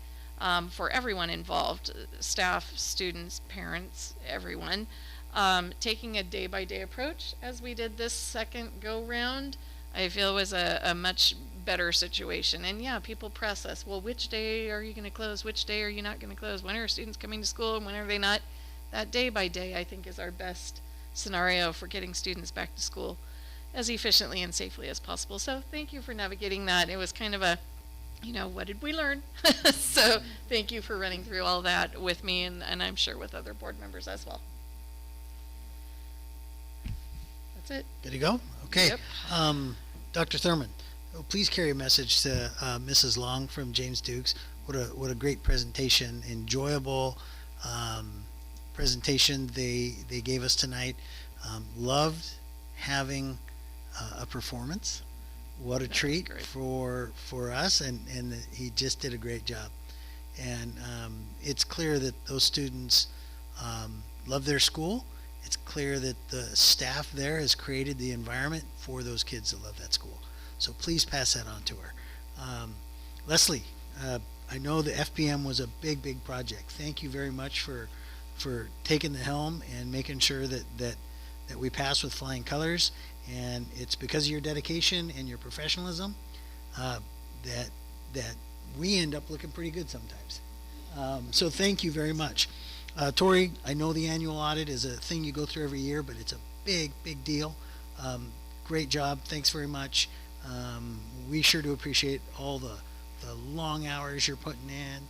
for everyone involved, staff, students, parents, everyone, taking a day-by-day approach, as we did this second go-round, I feel was a much better situation. And yeah, people press us, well, which day are you going to close? Which day are you not going to close? When are students coming to school and when are they not? That day-by-day, I think, is our best scenario for getting students back to school as efficiently and safely as possible. So thank you for navigating that. It was kind of a, you know, what did we learn? So thank you for running through all that with me, and I'm sure with other board members as well. That's it. Good to go? Okay. Yep. Dr. Thurman, please carry a message to Mrs. Long from James Dukes. What a great presentation, enjoyable presentation they gave us tonight. Loved having a performance. What a treat for us, and he just did a great job. And it's clear that those students love their school. It's clear that the staff there has created the environment for those kids that love that school. So please pass that on to her. Leslie, I know the FPM was a big project. Thank you very much for taking the helm and making sure that we pass with flying colors. And it's because of your dedication and your professionalism that we end up looking pretty good sometimes. So thank you very much. Tori, I know the annual audit is a thing you go through every year, but it's a big deal. Great job. Thanks very much. We sure do appreciate all the long hours you're putting in,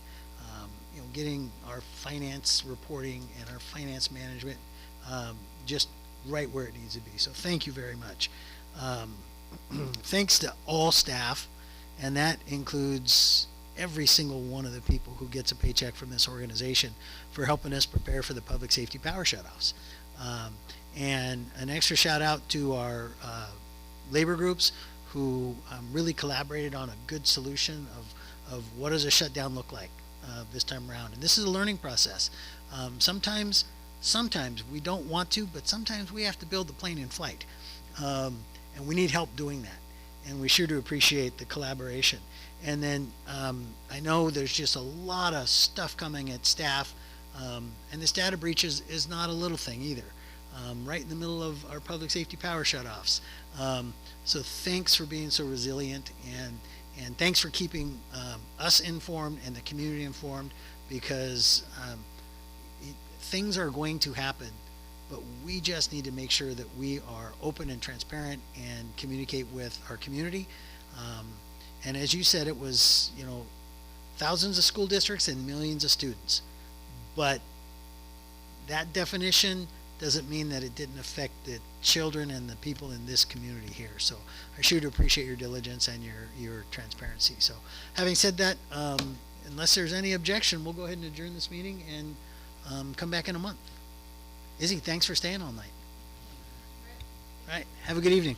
getting our finance reporting and our finance management just right where it needs to be. So thank you very much. Thanks to all staff, and that includes every single one of the people who gets a paycheck from this organization, for helping us prepare for the public safety power shutoffs. And an extra shout out to our labor groups who really collaborated on a good solution of what does a shutdown look like this time around. And this is a learning process. Sometimes we don't want to, but sometimes we have to build the plane in flight. And we need help doing that. And we sure do appreciate the collaboration. And then I know there's just a lot of stuff coming at staff. And this data breach is not a little thing either. Right in the middle of our public safety power shutoffs. So thanks for being so resilient, and thanks for keeping us informed and the community informed, because things are going to happen, but we just need to make sure that we are open and transparent and communicate with our community. And as you said, it was, thousands of school districts and millions of students. But that definition doesn't mean that it didn't affect the children and the people in this community here. So I sure do appreciate your diligence and your transparency. So having said that, unless there's any objection, we'll go ahead and adjourn this meeting and come back in a month. Izzy, thanks for staying all night. All right, have a good evening.